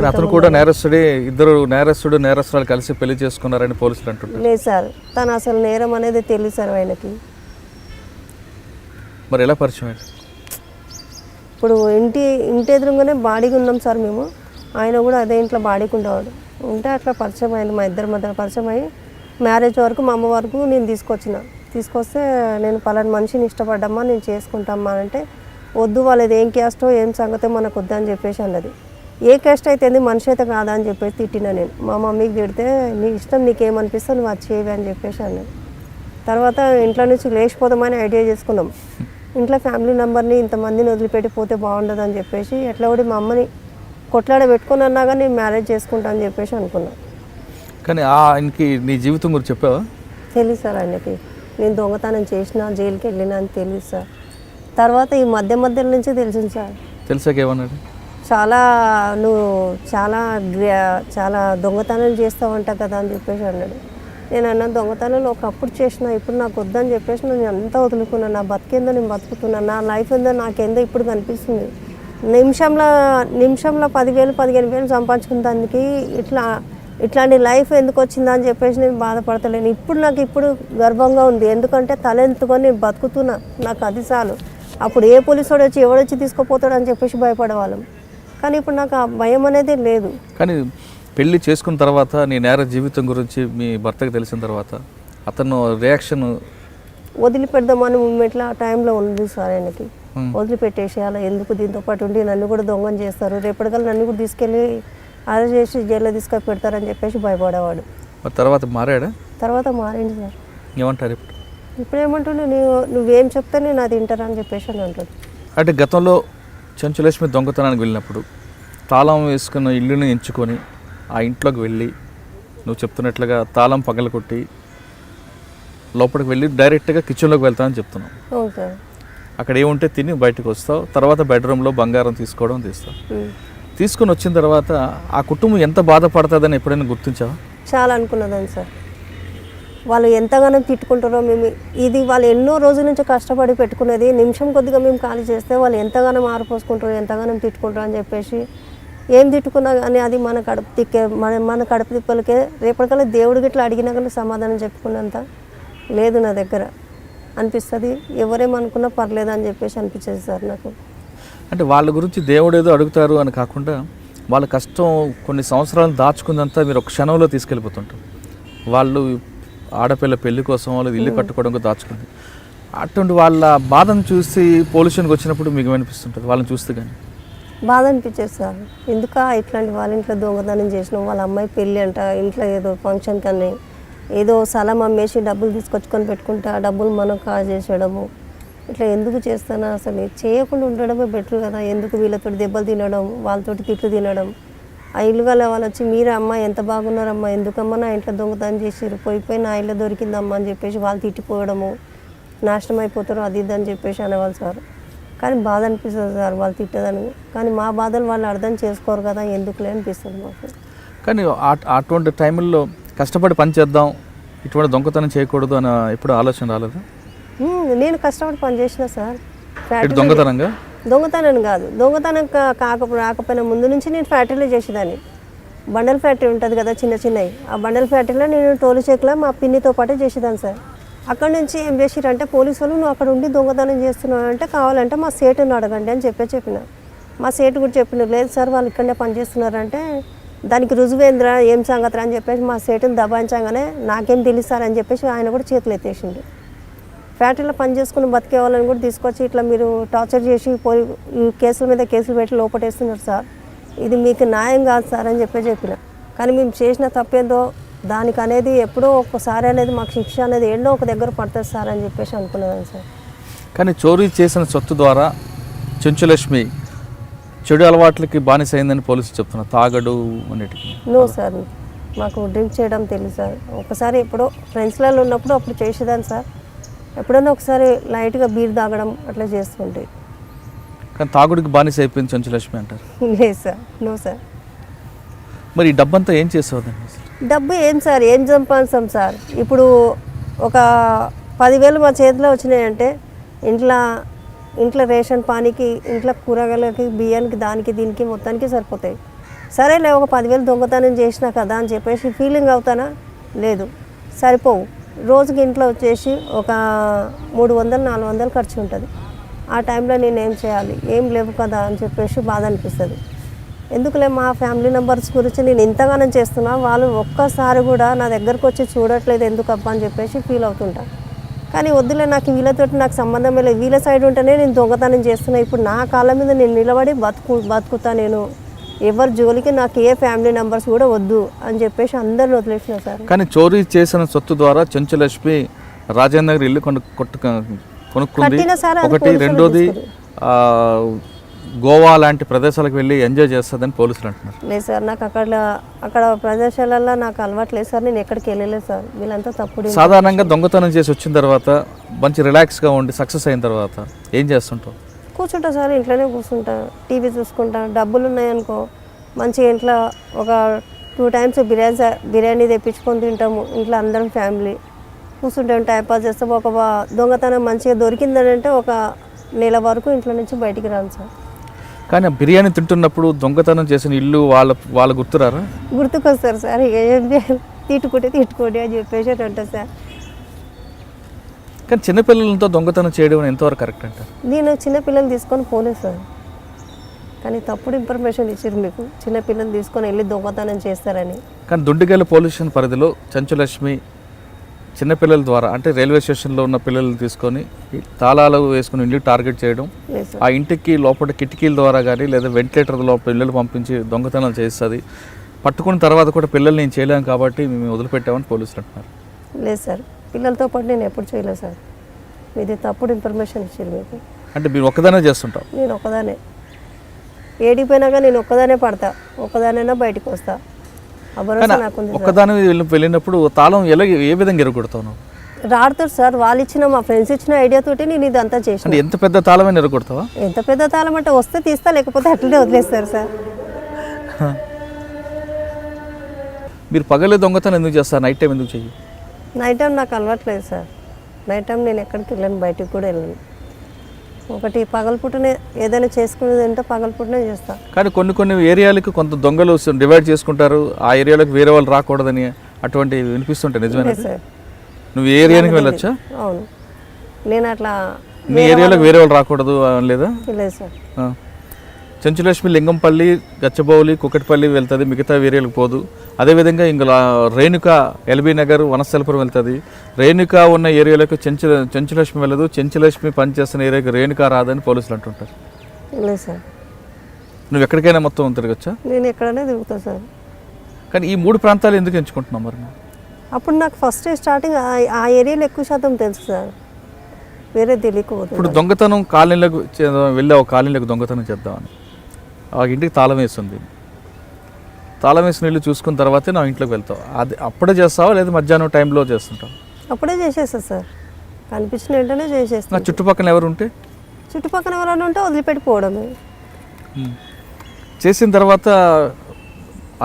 అతను కూడా నేరస్తుడే, ఇద్దరు నేరస్తురాలు కలిసి పెళ్లి చేసుకున్నారని పోలీసులు అంటున్నారు. లేదు సార్, తను అసలు నేరం అనేది తెలియదు సార్ ఆయనకి. మరి ఎలా పరిచయం అయింది? ఇప్పుడు ఇంటి ఎదురుగానే బాడీగా ఉన్నాం సార్ మేము. ఆయన కూడా అదే ఇంట్లో బాడీకి ఉండేవాడు. ఉంటే అట్లా పరిచయం అయింది, మా ఇద్దరి మధ్య పరిచయం అయ్యి మ్యారేజ్ వరకు మా అమ్మ వరకు నేను తీసుకొస్తే నేను పలానా మనిషిని ఇష్టపడ్డమ్మా, నేను చేసుకుంటామ్మా అంటే వద్దు, వాళ్ళది ఏం క్యాస్టో ఏం సంగతో మనకు వద్దని చెప్పేసి అన్నది. ఏ క్యాస్ట్ అయితే మనిషి అయితే కాదా అని చెప్పేసి తిట్టినా నేను. మా మమ్మీకి తిడితే నీ ఇష్టం, నీకేమనిపిస్తే నువ్వు అది చేయవి అని చెప్పేసి అన్నది. తర్వాత ఇంట్లో నుంచి లేచిపోదామని ఐడియా చేసుకున్నాం. ఇంట్లో ఫ్యామిలీ మెంబర్ని ఇంతమందిని వదిలిపెట్టి పోతే బాగుండదు అని చెప్పేసి ఎట్లా కూడా మా అమ్మని కొట్లాడ పెట్టుకుని అన్నా కానీ నేను మ్యారేజ్ చేసుకుంటా అని చెప్పేసి అనుకున్నా. కానీ ఆయనకి నీ జీవితం గురించి చెప్పావా? తెలియదు సార్ ఆయనకి నేను దొంగతనం చేసిన, జైలుకి వెళ్ళినా అని తెలియదు సార్. తర్వాత ఈ మధ్య నుంచి తెలిసింది సార్. తెలిసాక ఏమన్నాడు? నువ్వు చాలా దొంగతనాలు చేస్తావంట కదా అని చెప్పేసి అన్నాడు. నేను అన్న దొంగతనాలు ఒకప్పుడు చేసిన, ఇప్పుడు నాకు వద్దని చెప్పేసి నేను అంతా వదులుకున్నాను. నా బతికేందో నేను బతుకుతున్నాను, నా లైఫ్ ఏందో నాకేందో ఇప్పుడు కనిపిస్తుంది. నిమిషంలో 10,000 15,000 సంపాదించుకున్న దానికి ఇట్లాంటి లైఫ్ ఎందుకు వచ్చిందా అని చెప్పేసి నేను బాధపడతలేను. ఇప్పుడు గర్వంగా ఉంది, ఎందుకంటే తలెంతుకొని నేను బతుకుతున్నా, నాకు అది చాలు. అప్పుడు ఏ పోలీసు వాడు వచ్చి ఎవడొచ్చి తీసుకుపోతాడు అని చెప్పేసి భయపడేవాళ్ళం. కానీ ఇప్పుడు నాకు ఆ భయం అనేది లేదు. కానీ పెళ్లి చేసుకున్న తర్వాత నీ నేర జీవితం గురించి మీ భర్తకు తెలిసిన తర్వాత అతను రియాక్షన్? వదిలిపెడదామని మూమెంట్లో ఆ టైంలో ఉంది సార్ ఆయనకి. వదిలిపెట్టేసేయాలి, ఎందుకు దీంతో పాటు ఉండి నన్ను కూడా దొంగని చేస్తారు, రేపటికల్లా నన్ను కూడా తీసుకెళ్ళి అరెస్ట్ చేసి జైల్లో తీసుకొని పెడతారని చెప్పేసి భయపడేవాడు. తర్వాత మారాడా? తర్వాత మారింది సార్. ఏమంటారు ఇప్పుడు ఏమంటుండే, నువ్వేం చెప్తే నేను అది వింటారా అని చెప్పేసి అని అంటాడు. అంటే గతంలో చెంచులక్ష్మి దొంగతనానికి వెళ్ళినప్పుడు తాళం వేసుకున్న ఇల్లుని ఎంచుకొని ఆ ఇంట్లోకి వెళ్ళి నువ్వు చెప్తున్నట్లుగా తాళం పగలకొట్టి లోపలికి వెళ్ళి డైరెక్ట్గా కిచెన్లోకి వెళ్తానని చెప్తున్నావు. అవును సార్. అక్కడ ఏముంటే తిని బయటకు వస్తావు, తర్వాత బెడ్రూమ్లో బంగారం తీస్తావు. తీసుకొని వచ్చిన తర్వాత ఆ కుటుంబం ఎంత బాధపడుతుందని ఎప్పుడైనా గుర్తించావా? చాలా అనుకున్నదాన్ని సార్. వాళ్ళు ఎంతగానో తిట్టుకుంటారో మేము, ఇది వాళ్ళు ఎన్నో రోజుల నుంచి కష్టపడి పెట్టుకునేది, నిమిషం కొద్దిగా మేము ఖాళీ చేస్తే వాళ్ళు ఎంతగానో మారిపోసుకుంటారు, ఎంతగానో తిట్టుకుంటారు అని చెప్పేసి ఏం తిట్టుకున్నా కానీ అది మన కడుపు తిప్పలకే. రేపటికల్లా దేవుడికి ఇట్లా అడిగినా కానీ సమాధానం చెప్పుకున్నంత లేదు నా దగ్గర అనిపిస్తుంది. ఎవరేమనుకున్నా పర్లేదు అని చెప్పేసి అనిపించేది సార్ నాకు. అంటే వాళ్ళ గురించి దేవుడు ఏదో అడుగుతారు అని కాకుండా వాళ్ళ కష్టం కొన్ని సంవత్సరాలు దాచుకుందంతా మీరు ఒక క్షణంలో తీసుకెళ్ళిపోతుంటారు. వాళ్ళు ఆడపిల్ల పెళ్లి కోసం వాళ్ళు ఇల్లు కట్టుకోవడం దాచుకుంది. అటువంటి వాళ్ళ బాధను చూసి పోలీసునికి వచ్చినప్పుడు మీకు అనిపిస్తుంటుంది వాళ్ళని చూస్తే కానీ? బాధ అనిపించేది సార్. ఎందుకా ఇట్లాంటి వాళ్ళ ఇంట్లో దొంగతనం చేసినాం, వాళ్ళ అమ్మాయి పెళ్ళి అంట, ఇంట్లో ఏదో ఫంక్షన్ కానీ ఏదో స్థలం అమ్మేసి డబ్బులు తీసుకొచ్చుకొని పెట్టుకుంటే ఆ డబ్బులు మనం కాజేసేయడము, ఇట్లా ఎందుకు చేస్తానా? అసలు చేయకుండా ఉండడమే బెటర్ కదా. ఎందుకు వీళ్ళతో దెబ్బలు తినడం, వాళ్ళతోటి తిట్లు తినడం. ఆ ఇల్లు గల వాళ్ళు వచ్చి మీరే అమ్మ ఎంత బాగున్నారమ్మా, ఎందుకమ్మా నా ఇంట్లో దొంగతనం చేసారు, పోయి నా ఇల్లు దొరికిందమ్మా అని చెప్పేసి వాళ్ళు తిట్టిపోవడము, నాశనం అయిపోతారు అది ఇది అని చెప్పేసి అనేవాళ్ళు సార్. కానీ బాధ అనిపిస్తుంది సార్ వాళ్ళు తిట్టదని. కానీ మా బాధలు వాళ్ళు అర్థం చేసుకోరు కదా, ఎందుకులే అనిపిస్తుంది మాకు. కానీ అటువంటి టైంలో కష్టపడి పని చేద్దాం, ఇటువంటి దొంగతనం చేయకూడదు అని ఎప్పుడు ఆలోచన రాలేదు? నేను కష్టపడి పని చేసిన సార్. దొంగతనంగా? దొంగతనం కాదు, దొంగతనం రాకపోయినా ముందు నుంచి నేను ఫ్యాక్టరీలో చేసేదాన్ని. బండల్ ఫ్యాక్టరీ ఉంటుంది కదా చిన్న చిన్నవి, ఆ బండల్ ఫ్యాక్టరీలో నేను టోలు చెక్లో మా పిన్నితో పాటే చేసేదాన్ని సార్. అక్కడ నుంచి ఏం చేసిరంటే పోలీసు వాళ్ళు నువ్వు అక్కడ ఉండి దొంగతనం చేస్తున్నావు అంటే కావాలంటే మా సేటుని అడగండి అని చెప్పిన. మా సేటు కూడా చెప్పిన, లేదు సార్ వాళ్ళు ఇక్కడనే పనిచేస్తున్నారంటే దానికి రుజువేంద్ర ఏం సంగతి అని చెప్పేసి మా సేటుని దబాయించగానే నాకేం తెలుస్తారని చెప్పేసి ఆయన కూడా చేతులు ఎత్తేసిండు. ఫ్యాక్టరీలో పని చేసుకుని బతికే వాళ్ళని కూడా తీసుకొచ్చి ఇట్లా మీరు టార్చర్ చేసి పోయి ఈ కేసుల మీద కేసులు పెట్టి లోపటేస్తున్నారు సార్, ఇది మీకు న్యాయం కాదు సార్ అని చెప్పిన. కానీ మేము చేసిన తప్పేందో దానికి అనేది ఎప్పుడో ఒక్కసారి అనేది మాకు శిక్ష అనేది ఎన్నో ఒక దగ్గర పడుతుంది సార్ అని చెప్పేసి అనుకున్నాను సార్. కానీ చోరీ చేసిన సొత్తు ద్వారా చెంచులక్ష్మి చెడు అలవాట్లకి బానిస అయిందని పోలీసులు చెప్తున్నారు, తాగడు అన్నిటికీ. నో సార్, మాకు డ్రింక్ చేయడం తెలియదు సార్. ఒకసారి ఎప్పుడో ఫ్రెండ్స్లలో ఉన్నప్పుడు అప్పుడు చేసేదాన్ని సార్. ఎప్పుడైనా ఒకసారి లైట్గా బీర్ తాగడం అట్లా చేస్తుంటే. కానీ తాగుడికి బానిస అయిపోయింది చెంచులక్ష్మి అంటారు? లేదు సార్, నో సార్. మరి ఈ డబ్బంతా ఏం చేసేవాదండి? డబ్బు ఏం సార్, ఏం సంపాదిస్తాం సార్. ఇప్పుడు ఒక 10,000 మా చేతిలో వచ్చినాయంటే ఇంట్లో రేషన్ పానీకి, ఇంట్లో కూరగాయలకి, బియ్యానికి, దానికి దీనికి మొత్తానికి సరిపోతాయి. సరేలే ఒక 10,000 దొంగతనం చేసినా కదా అని చెప్పేసి ఫీలింగ్ అవుతానా? లేదు, సరిపోవు. రోజుకి ఇంట్లో వచ్చేసి ఒక 300-400 ఖర్చు ఉంటుంది. ఆ టైంలో నేను ఏం చేయాలి, ఏం లేవు కదా అని చెప్పేసి బాధ అనిపిస్తుంది. ఎందుకులే మా ఫ్యామిలీ మెంబర్స్ గురించి నేను ఇంతగానం చేస్తున్నా, వాళ్ళు ఒక్కసారి కూడా నా దగ్గరకు వచ్చి చూడట్లేదు ఎందుకు అబ్బా అని చెప్పేసి ఫీల్ అవుతుంటా. కానీ వద్దులే, నాకు వీళ్ళతోటి నాకు సంబంధమే లేదు, వీళ్ళ సైడ్ ఉంటేనే నేను దొంగతనం చేస్తున్నా. ఇప్పుడు నా కాళ్ళ మీద నేను నిలబడి బతుకుతా, నేను ఎవరి జోలికి నాకు ఏ ఫ్యామిలీ మెంబర్స్ కూడా వద్దు అని చెప్పేసి అందరిని వదిలేసిన సార్. కానీ చోరీ చేసిన సొత్తు ద్వారా చెంచులక్ష్మి రాజేంద్ర నగర్ ఇల్లు కొనుక్కుంది ఒకటి. రెండోది గోవా లాంటి ప్రదేశాలకు వెళ్ళి ఎంజాయ్ చేస్తుందని పోలీసులు అంటున్నారు. లేదు సార్, నాకు అక్కడ ప్రదేశాలలో నాకు అలవాటు లేదు సార్, నేను ఎక్కడికి వెళ్ళలేదు సార్. వీళ్ళంతా తప్పుడు. సాధారణంగా దొంగతనం చేసి వచ్చిన తర్వాత మంచి రిలాక్స్గా ఉండి సక్సెస్ అయిన తర్వాత ఏం చేస్తుంటావు? కూర్చుంటా సార్, ఇంట్లోనే కూర్చుంటా, టీవీ చూసుకుంటా. డబ్బులు ఉన్నాయనుకో మంచిగా ఇంట్లో ఒక 2 times బిర్యానీ తెప్పించుకొని తింటాము ఇంట్లో అందరం ఫ్యామిలీ. కూర్చుంటాం, టైంపాస్ చేస్తాం. ఒక దొంగతనం మంచిగా దొరికిందంటే ఒక నెల వరకు ఇంట్లో నుంచి బయటికి రాను సార్. కానీ బిర్యానీ తింటున్నప్పుడు దొంగతనం చేసిన ఇల్లు వాళ్ళ గుర్తురారా? గుర్తుకొస్తారు సార్. ఇక ఏం చేయాలి, తిట్టుకోండి అని చెప్పేసి అంటారు సార్. కానీ చిన్నపిల్లలతో దొంగతనం చేయడం ఎంతవరకు కరెక్ట్ అంటారు? నేను చిన్నపిల్లలు తీసుకొని పోలేదు సార్, కానీ తప్పుడు ఇన్ఫర్మేషన్ ఇచ్చారు మీకు, చిన్నపిల్లలు తీసుకొని వెళ్ళి దొంగతనం చేస్తారని. కానీ దుండిగల్ పోలీస్ స్టేషన్ పరిధిలో చెంచులక్ష్మి చిన్నపిల్లల ద్వారా, అంటే రైల్వే స్టేషన్లో ఉన్న పిల్లలు తీసుకొని తాళాలు వేసుకుని ఇల్లు టార్గెట్ చేయడం, ఆ ఇంటికి లోపల కిటికీల ద్వారా కానీ లేదా వెంటిలేటర్ లోపల పిల్లలు పంపించి దొంగతనం చేస్తుంది. పట్టుకున్న తర్వాత కూడా పిల్లల్ని నేను చేయలేము కాబట్టి మేము వదిలిపెట్టామని పోలీసులు అంటున్నారు. లేదు సార్, పిల్లలతో పాటు నేను ఎప్పుడు చేయలేదు సార్. ఇది తప్పుడు ఇన్ఫర్మేషన్ ఇచ్చారు మీకు. అంటే మీరు ఒక్కదానే చేస్తుంటాం? నేను ఒక్కదానే, ఏడిపోయినాక నేను ఒక్కదానే పడతా, ఒక్కదానైనా బయటకు వస్తా. ఒక్కదాని వెళ్ళినప్పుడు తాళం ఏ విధంగా ఎరగొడతావు? రాడుతారు సార్, వాళ్ళు ఇచ్చిన మా ఫ్రెండ్స్ ఇచ్చిన ఐడియా తోటి నేను ఇదంతా చేసిన. ఎంత పెద్ద తాళమైనా ఎరగొడతావా? ఎంత పెద్ద తాళం అంటే వస్తే తీస్తా, లేకపోతే అట్లనే వదిలేస్తారు సార్. మీరు పగలే దొంగతనం ఎందుకు చేస్తారు, నైట్ టైం ఎందుకు చెయ్యి? నైట్ టైం నాకు అలవాట్లేదు సార్. నైట్ టైం నేను ఎక్కడికి వెళ్ళాను, బయటికి కూడా వెళ్ళను. ఒకటి పగలపూటనే ఏదైనా చేసుకునేది అంటే పగలపూటనే చేస్తాను. కానీ కొన్ని ఏరియాలకు కొంత దొంగలు డివైడ్ చేసుకుంటారు, ఆ ఏరియాలకు వేరే వాళ్ళు రాకూడదని అటువంటి వినిపిస్తుంటాయి, నిజమేనా సార్? నువ్వు ఏ ఏరియాకి వెళ్ళొచ్చా? అవును, నేను అట్లా నీ ఏరియాలకు వేరే వాళ్ళు రాకూడదు లేదా? లేదు సార్. చెంచులక్ష్మి లింగంపల్లి, గచ్చబౌలి, కుకట్పల్లి వెళ్తుంది, మిగతా ఏరియాలకు పోదు. అదేవిధంగా ఇంకా రేణుక ఎల్బీ నగర్ వనస్థలపురం వెళ్తుంది. రేణుక ఉన్న ఏరియాలోకి చెంచులక్ష్మి వెళ్ళదు, చెంచులక్ష్మి పనిచేస్తున్న ఏరియాకి రేణుక రాదని పోలీసులు అంటుంటారు. లేదు సార్, నువ్వు ఎక్కడికైనా మొత్తం తిరగచ్చా? నేను ఎక్కడైనా తిరుగుతాను సార్. కానీ ఈ 3 ప్రాంతాలు ఎందుకు ఎంచుకుంటున్నావు మరి? అప్పుడు నాకు ఫస్ట్ స్టార్టింగ్ ఆ ఏరియాలో ఎక్కువ శాతం తెలుసు సార్, వేరే తెలియకపోతుంది. ఇప్పుడు దొంగతనం కాలనీలకు వెళ్ళావు, కాలనీలకు దొంగతనం చేద్దామని, ఆ ఇంటికి తాళం వేస్తుంది. తాళం వేసిన ఇల్లు చూసుకున్న తర్వాతే నా ఇంట్లోకి వెళ్తావు. అది అప్పుడే చేస్తావా లేదా మధ్యాహ్నం టైంలో చేస్తుంటావు? అప్పుడే చేసేస్తా సార్, కనిపించిన వెంటనే నా చేసేస్తా. చుట్టుపక్కల ఎవరు ఉంటే? చుట్టుపక్కల ఎవరైనా ఉంటే వదిలిపెట్టిపోవడమే. చేసిన తర్వాత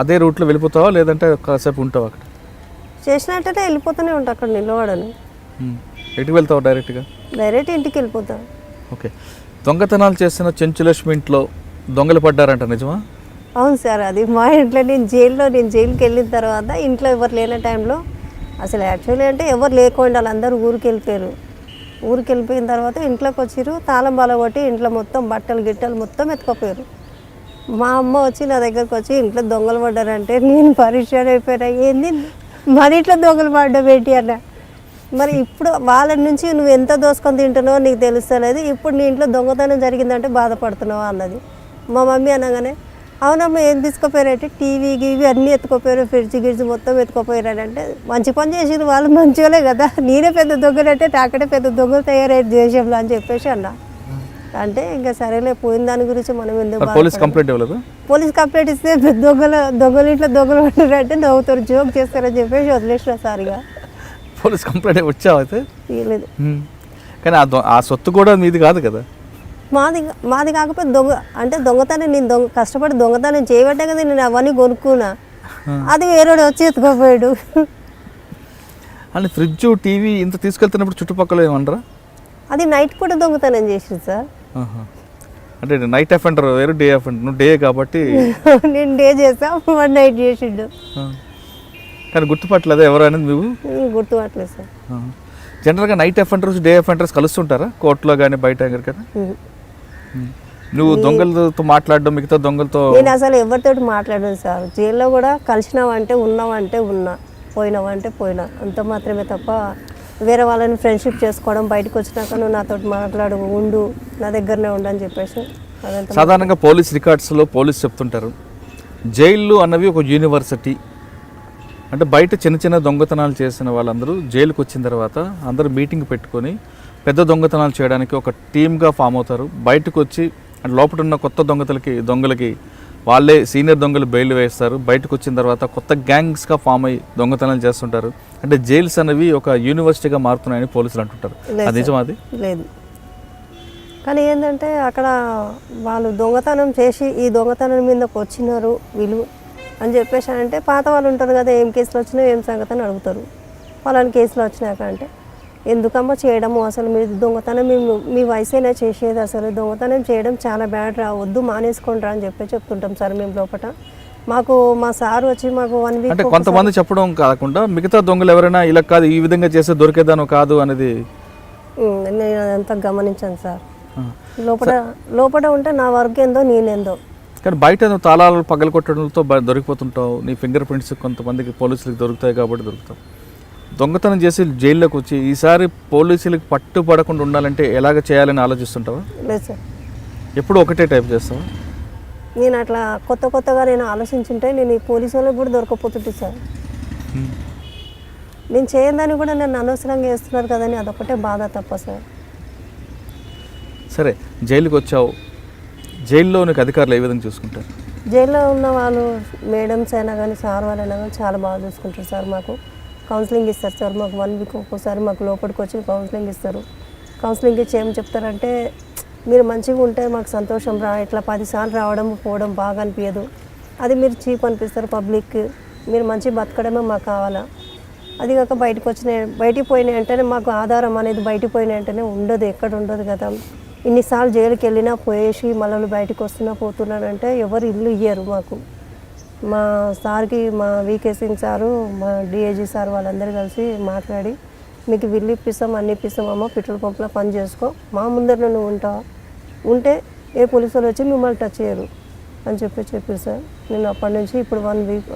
అదే రూట్లో వెళ్ళిపోతావా లేదంటే కాసేపు ఉంటావా అక్కడ? చేసినట్టయితే వెళ్ళిపోతూనే ఉంటా, అక్కడ నిలబడను. ఎటుకు వెళ్తావు? డైరెక్ట్గా డైరెక్ట్ ఇంటికి వెళ్ళిపోతా. ఓకే. దొంగతనాలు చేసిన చెంచులక్ష్మి ఇంట్లో దొంగలు పడ్డారంట, నిజమా? అవును సార్, అది మా ఇంట్లో నేను జైలుకి వెళ్ళిన తర్వాత ఇంట్లో ఎవరు లేని టైంలో, అసలు యాక్చువల్లీ అంటే ఎవరు లేకుండా వాళ్ళందరూ ఊరికి వెళ్ళిపోయారు. ఊరికి వెళ్ళిపోయిన తర్వాత ఇంట్లోకి వచ్చిర్రు, తాళం బలగొట్టి ఇంట్లో మొత్తం బట్టలు గిట్టలు మొత్తం ఎత్తుకపోయారు. మా అమ్మ వచ్చి నా దగ్గరకు వచ్చి ఇంట్లో దొంగలు పడ్డారంటే నేను పరిచయం అయిపోయినా, ఏంది మన ఇంట్లో దొంగలు పడ్డం ఏంటి అన్న. మరి ఇప్పుడు వాళ్ళ నుంచి నువ్వు ఎంత దోసుకొని తింటున్నావో నీకు తెలుస్తలేదు, ఇప్పుడు నీ ఇంట్లో దొంగతనం జరిగిందంటే బాధపడుతున్నావా అన్నది. మా మమ్మీ అనగానే అవునమ్మా ఏం తీసుకుపోయారంటే టీవీ గీవీ అన్నీ ఎత్తుకోపోయారు, ఫ్రిడ్జ్ గిడ్జ్ మొత్తం ఎత్తుకోపోయారు అంటే మంచి పని చేసిరు వాళ్ళు, మంచివాళ్ళే కదా, నేనే పెద్ద దొంగలంటే నాకంటే పెద్ద దొంగలు తయారయ్యారు దేశంలో అని చెప్పేసి అన్న. అంటే ఇంకా సరేలే, పోయిన దాని గురించి మనం ఎందుకు పోలీస్ కంప్లైంట్ ఇవ్వలేదు? పోలీస్ కంప్లైంట్ ఇస్తే దొంగలు ఇంట్లో దొంగలు పడ్డారంటే నవ్వుతారు, జోక్ చేస్తారని చెప్పేసి వదిలేసిన సారిగా. పోలీస్ కంప్లైంట్ వచ్చావు అయితే? తీయలేదు. కానీ ఆ సొత్తు కూడా మీది కాదు కదా? మాది కాకపోతే దొంగతనం నేను కష్టపడి దొంగతనం చేయబట్టే కదా నేను అవన్నీ కొనుక్కున్నా, అది వేరేడు వచ్చి ఎత్తుకోపోయాడు. అంటే ఫ్రిడ్జ్ టీవీ ఇంత తీసుకెళ్తున్నప్పుడు చుట్టుపక్కల ఏమనరా? అది నైట్ పూట దొంగతనం చేసింది సార్. అంటే నైట్ అఫెండర్ వేరు, డే అఫెండర్. నువ్వు డే కాబట్టి నేను డే చేసా, వాడు నైట్ చేసిండు. కానీ గుర్తుపట్టలేదా ఎవరు అనేది నువ్వు? గుర్తుపట్టలేదు సార్. జనరల్గా నైట్ అఫెండర్స్ డే అఫెండర్స్ కలుస్తుంటారా కోర్టులో కానీ బయట ఎక్కడికైనా? నువ్వు దొంగలతో మాట్లాడడం, మిగతా దొంగలతో? నేను అసలు ఎవరితో మాట్లాడను సార్. జైల్లో కూడా కలిసినావంటే ఉన్నావంటే ఉన్నా, పోయినావంటే పోయినా, అంత మాత్రమే తప్ప వేరే వాళ్ళని ఫ్రెండ్షిప్ చేసుకోవడం, బయటకు వచ్చినాక నువ్వు నాతో మాట్లాడు, ఉండు, నా దగ్గరనే ఉండని చెప్పేసి అదంతా. సాధారణంగా పోలీస్ రికార్డ్స్లో పోలీస్ చెప్తుంటారు, జైళ్ళు అన్నవి ఒక యూనివర్సిటీ. అంటే బయట చిన్న చిన్న దొంగతనాలు చేసిన వాళ్ళందరూ జైలుకి వచ్చిన తర్వాత అందరూ మీటింగ్ పెట్టుకొని పెద్ద దొంగతనాలు చేయడానికి ఒక టీమ్గా ఫామ్ అవుతారు. బయటకు వచ్చి లోపల ఉన్న కొత్త దొంగలకి వాళ్ళే సీనియర్ దొంగలు బెయిల్ వేస్తారు. బయటకు వచ్చిన తర్వాత కొత్త గ్యాంగ్స్గా ఫామ్ అయ్యి దొంగతనాలు చేస్తుంటారు. అంటే జైల్స్ అనేవి ఒక యూనివర్సిటీగా మారుతున్నాయని పోలీసులు అంటుంటారు. అది నిజమా? అది లేదు. కానీ ఏంటంటే అక్కడ వాళ్ళు దొంగతనం చేసి ఈ దొంగతనం మీదకి వచ్చినారు వీళ్ళు అని చెప్పేసి అంటే పాత వాళ్ళు ఉంటారు కదా, ఏం కేసులు వచ్చినా ఏం సంగతి అని అడుగుతారు. వాళ్ళని కేసులు వచ్చినాక అంటే ఎందుకమ్మా చేయడము, అసలు మీరు దొంగతనం మీ వయసైనా చేసేది, అసలు దొంగతనం చేయడం చాలా బ్యాడ్ రా, వద్దు మానేసుకోండి రా అని చెప్తుంటాం సార్ మేము లోపల. మాకు మా సార్ వచ్చి మాకు 1 వీక్ అంటే కొంతమంది చెప్పడం కాకుండా మిగతా దొంగలు ఎవరైనా ఇలా కాదు ఈ విధంగా చేస్తే దొరికేదాను కాదు అనేది నేను అదంతా గమనించాను సార్. లోపల ఉంటే నా వర్క్ ఏందో నేనేందో. కానీ బయట తాళాలు పగలగొట్టడంతో దొరికిపోతుంటావు, నీ ఫింగర్ ప్రింట్స్ కొంతమందికి పోలీసులకు దొరుకుతాయి కాబట్టి దొరుకుతావు. దొంగతనం చేసి జైల్లోకి వచ్చి ఈసారి పోలీసులకు పట్టుపడకుండా ఉండాలంటే ఎలాగ చేయాలని ఆలోచిస్తుంటావా? లేదు సార్. ఎప్పుడు ఒకటే టైప్ చేస్తావా? నేను అట్లా కొత్తగా నేను ఆలోచించుంటే నేను ఈ పోలీసు వాళ్ళకి కూడా దొరకపోతుంటే సార్. నేను చేయదని కూడా నన్ను అనవసరంగా వేస్తున్నారు కదని అదొకటే బాధ తప్ప సార్. సరే, జైలుకి వచ్చావు, జైల్లో నీకు అధికారులు ఏ విధంగా చూసుకుంటారు? జైల్లో ఉన్న వాళ్ళు మేడమ్స్ అయినా కానీ సార్ వాళ్ళైనా కానీ చాలా బాగా చూసుకుంటారు సార్. మాకు కౌన్సిలింగ్ ఇస్తారు సార్. మాకు 1 వీక్ ఒక్కోసారి మాకు లోపలికి వచ్చి కౌన్సిలింగ్ ఇస్తారు. కౌన్సిలింగ్ ఇచ్చి ఏం చెప్తారంటే, మీరు మంచిగా ఉంటే మాకు సంతోషం రా, ఇట్లా 10 సార్లు రావడం పోవడం బాగా అనిపించదు, అది మీరు చీప్ అనిపిస్తారు పబ్లిక్, మీరు మంచి బతకడమే మాకు కావాలా. అది కాక బయటికి పోయిన వెంటనే మాకు ఆధారం అనేది బయటికి పోయిన వెంటనే ఉండదు, ఎక్కడ ఉండదు కదా. ఇన్నిసార్లు జైలుకి వెళ్ళినా పోయేసి మళ్ళీ బయటకు వస్తున్నా పోతున్నారంటే ఎవరు ఇల్లు ఇయ్యరు మాకు. మా సార్కి, మా వికే సింగ్ సారు, మా డిఐజీ సార్ వాళ్ళందరూ కలిసి మాట్లాడి మీకు విల్లు ఇప్పిస్తాం, అన్ని ఇప్పిస్తామమ్మా, పెట్రోల్ పంప్లో పని చేసుకో, మా ముందర నువ్వు ఉంటావా, ఉంటే ఏ పోలీసు వాళ్ళు వచ్చి మిమ్మల్ని టచ్ చేయరు అని చెప్పారు సార్. నేను అప్పటి నుంచి ఇప్పుడు 1 వీక్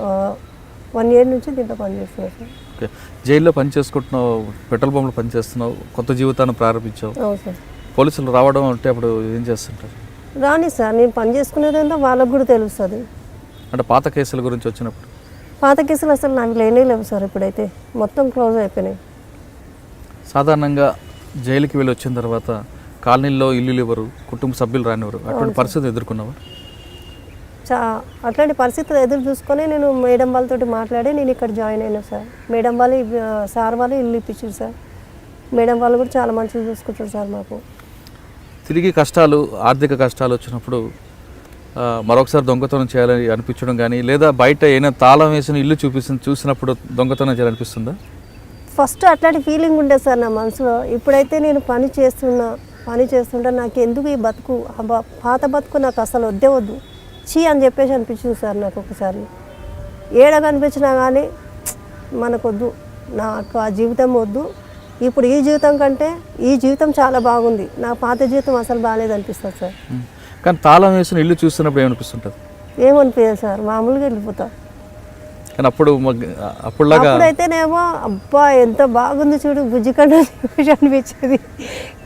1 year నుంచి దీంట్లో పనిచేస్తున్నాను సార్. ఓకే, జైల్లో పని చేసుకుంటున్నావు, పెట్రోల్ పంపులో పని చేస్తున్నావు, కొత్త జీవితాన్ని ప్రారంభించావు. అవును సార్. పోలీసులు రావడం అంటే అప్పుడు ఏం చేస్తుంటారు? రాని సార్, నేను పని చేసుకునేదంతా వాళ్ళకు కూడా తెలుస్తుంది. అంటే పాత కేసుల గురించి వచ్చినప్పుడు? పాత కేసులు అసలు నాకు లేవు సార్, ఇప్పుడైతే మొత్తం క్లోజ్ అయిపోయినాయి. సాధారణంగా జైలుకి వెళ్ళి వచ్చిన తర్వాత కాలనీల్లో ఇల్లు ఇవ్వరు, కుటుంబ సభ్యులు రానివ్వరు, అటువంటి పరిస్థితి ఎదుర్కొన్నావా? అట్లాంటి పరిస్థితులు ఎదురు చూసుకొని నేను మేడం వాళ్ళతో మాట్లాడి నేను ఇక్కడ జాయిన్ అయినా సార్. మేడం వాళ్ళు సార్ వాళ్ళు ఇల్లు ఇప్పించారు సార్. మేడం వాళ్ళు కూడా చాలా మంచిగా చూసుకుంటారు సార్ మాకు. తిరిగి కష్టాలు, ఆర్థిక కష్టాలు వచ్చినప్పుడు మరొకసారి దొంగతనం చేయాలని అనిపించడం కానీ, లేదా బయట ఏమైనా తాళం వేసిన ఇల్లు చూసినప్పుడు దొంగతనం చేయాలనిపిస్తుందా? ఫస్ట్ అట్లాంటి ఫీలింగ్ ఉండేది సార్ నా మనసులో. ఇప్పుడైతే నేను పని చేస్తుంటే నాకు ఎందుకు ఈ బతుకు, పాత బతుకు నాకు అసలు వద్దు చీ అని చెప్పేసి అనిపించింది సార్ నాకు. ఒకసారి ఏడ కనిపించినా కానీ మనకొద్దు, నాకు ఆ జీవితం వద్దు. ఇప్పుడు ఈ జీవితం కంటే ఈ జీవితం చాలా బాగుంది, నా పాత జీవితం అసలు బాగాలేదు అనిపిస్తుంది సార్. కానీ తాళం వేసిన ఇల్లు చూస్తున్నప్పుడు ఏమనిపిస్తుంటుంది? ఏమనిపించదు సార్, మామూలుగా వెళ్ళిపోతా. కానీ అప్పుడైతేనేమో అబ్బా ఎంత బాగుంది చూడు బుజ్జి కన్నా అనిపించేది.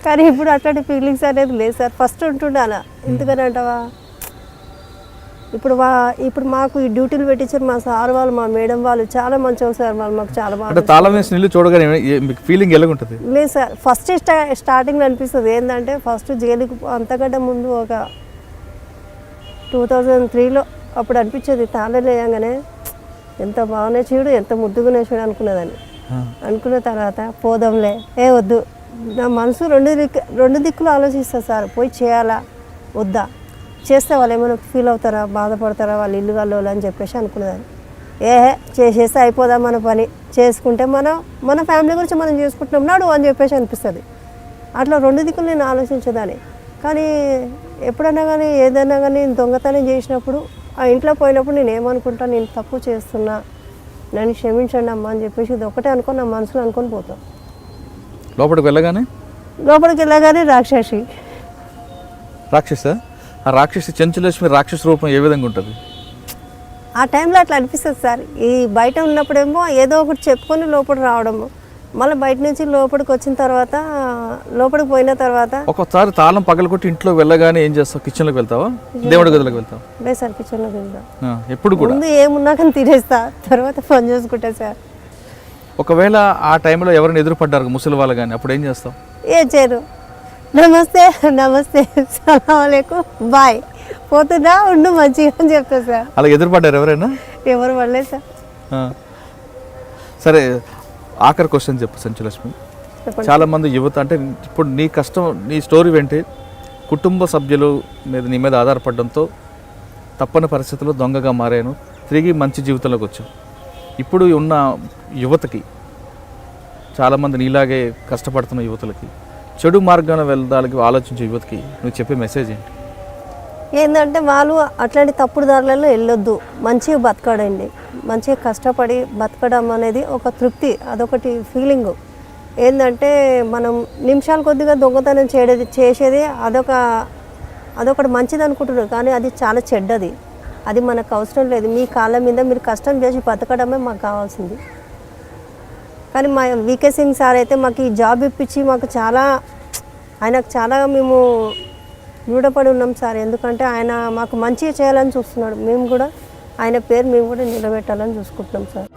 కానీ ఇప్పుడు అట్లాంటి ఫీలింగ్స్ అనేది లేదు సార్. ఫస్ట్ ఉంటుండే అలా. ఎందుకని అంటావా, ఇప్పుడు మాకు ఈ డ్యూటీలు పెట్టించారు మా సార్ వాళ్ళు, మా మేడం వాళ్ళు చాలా మంచిగా సార్. వాళ్ళు మాకు చాలా బాగా. తాళం వేసిన ఇల్లు చూడగానే మీకు ఫీలింగ్ ఎలా ఉంటుంది? లేదు సార్, ఫస్ట్ స్టార్టింగ్లో అనిపిస్తుంది ఏంటంటే, ఫస్ట్ జైలుకి అంతకంటే ముందు ఒక 2003లో అప్పుడు అనిపించేది తాళాలు వేయంగానే ఎంత బాగానే చూడు, ఎంత ముద్దుగానే చూడు అనుకునేదాన్ని. అనుకున్న తర్వాత పోదాంలే, వద్దు, నా మనసు రెండు దిక్కులు ఆలోచిస్తా సార్. పోయి చేయాలా వద్దా, చేస్తే వాళ్ళు ఏమైనా ఫీల్ అవుతారా, బాధపడతారా, వాళ్ళు ఇల్లు కల్లోలు అని చెప్పేసి అనుకునేదాన్ని. చేసేస్తే అయిపోదా మన పని, చేసుకుంటే మన ఫ్యామిలీ గురించి మనం చేసుకుంటున్నాం నాడు అని చెప్పేసి అనిపిస్తుంది. అట్లా రెండు దిక్కులు నేను ఆలోచించేదాన్ని. కానీ ఎప్పుడైనా కానీ ఏదైనా కానీ దొంగతనం చేసినప్పుడు ఆ ఇంట్లో పోయినప్పుడు నేను ఏమనుకుంటాను, నేను తప్పు చేస్తున్నా, నన్ను క్షమించండి అమ్మా అని చెప్పేసి ఇది ఒకటే అనుకొని నా మనసులో అనుకొని పోతాం. లోపలికి వెళ్ళగానే రాక్షస ఆ రాక్షసి చెంచులక్ష్మి రాక్షస రూపం ఏ విధంగా ఉంటుంది? ఆ టైంలో అట్లా అనిపిస్తుంది సార్. ఈ బయట ఉన్నప్పుడేమో ఏదో ఒకటి చెప్పుకొని లోపలికి రావడము, మళ్ళీ బయట నుంచి లోపలికి వచ్చిన తర్వాత, లోపలికి పోయిన తర్వాత ఒకసారి తాళం పగలగొట్టి ఇంట్లో వెళ్ళగానే ఏం చేస్తావు? కిచెన్లోకి వెళ్తావా, దేవుడి గదిలోకి వెళ్తావా? లేదు సార్, కిచెన్లోకి వెళ్తా. ఎప్పుడు కూడా ముందు ఏమున్నా కానీ తినేస్తా, తర్వాత పని చేసుకుంటా సార్. ఒకవేళ ఆ టైంలో ఎవరైనా ఎదురుపడ్డారు ముసలి వాళ్ళు కానీ, అప్పుడు ఏం చేస్తావు? ఏం చేయరు, నమస్తే సలాంలేకుం బాయ్, పోతున్నా ఉండు మంచిగా అని చెప్తా సార్. అలా ఎదురుపడ్డారు ఎవరైనా? ఎవరు పడలేదు సార్. సరే, ఆఖరి క్వశ్చన్ చెప్పు సంచులక్ష్మి. చాలా మంది యువత అంటే ఇప్పుడు నీ కష్టం, నీ స్టోరీ వెంటే కుటుంబ సభ్యులు నీ మీద ఆధారపడడంతో తప్పని పరిస్థితుల్లో దొంగగా మారాను, తిరిగి మంచి జీవితంలోకి వచ్చావు. ఇప్పుడు ఉన్న యువతకి, చాలామంది నీలాగే కష్టపడుతున్న యువతులకి, చెడు మార్గాన వెళ్ళడానికి ఆలోచించే యువతకి నువ్వు చెప్పే మెసేజ్ ఏంటి? ఏంటంటే వాళ్ళు అట్లాంటి తప్పుడు దారులలో వెళ్ళొద్దు, మంచిగా బతకడండి. మంచిగా కష్టపడి బతకడం అనేది ఒక తృప్తి, అదొకటి ఫీలింగు. ఏంటంటే మనం నిమిషాల కొద్దిగా దొంగతనం చేసేది అదొకటి మంచిది అనుకుంటున్నారు, కానీ అది చాలా చెడ్డది. అది మనకు అవసరం లేదు. మీ కాళ్ళ మీద మీరు కష్టం చేసి బతకడమే మాకు కావాల్సింది. కానీ మా వికే సింగ్ సార్ అయితే మాకు ఈ జాబ్ ఇప్పించి ఆయనకు చాలా మేము రుణపడి ఉన్నాం సార్. ఎందుకంటే ఆయన మాకు మంచిగా చేయాలని చూస్తున్నాడు. మేము కూడా ఆయన పేరు మేము కూడా నిలబెట్టాలని చూసుకుంటున్నాం సార్.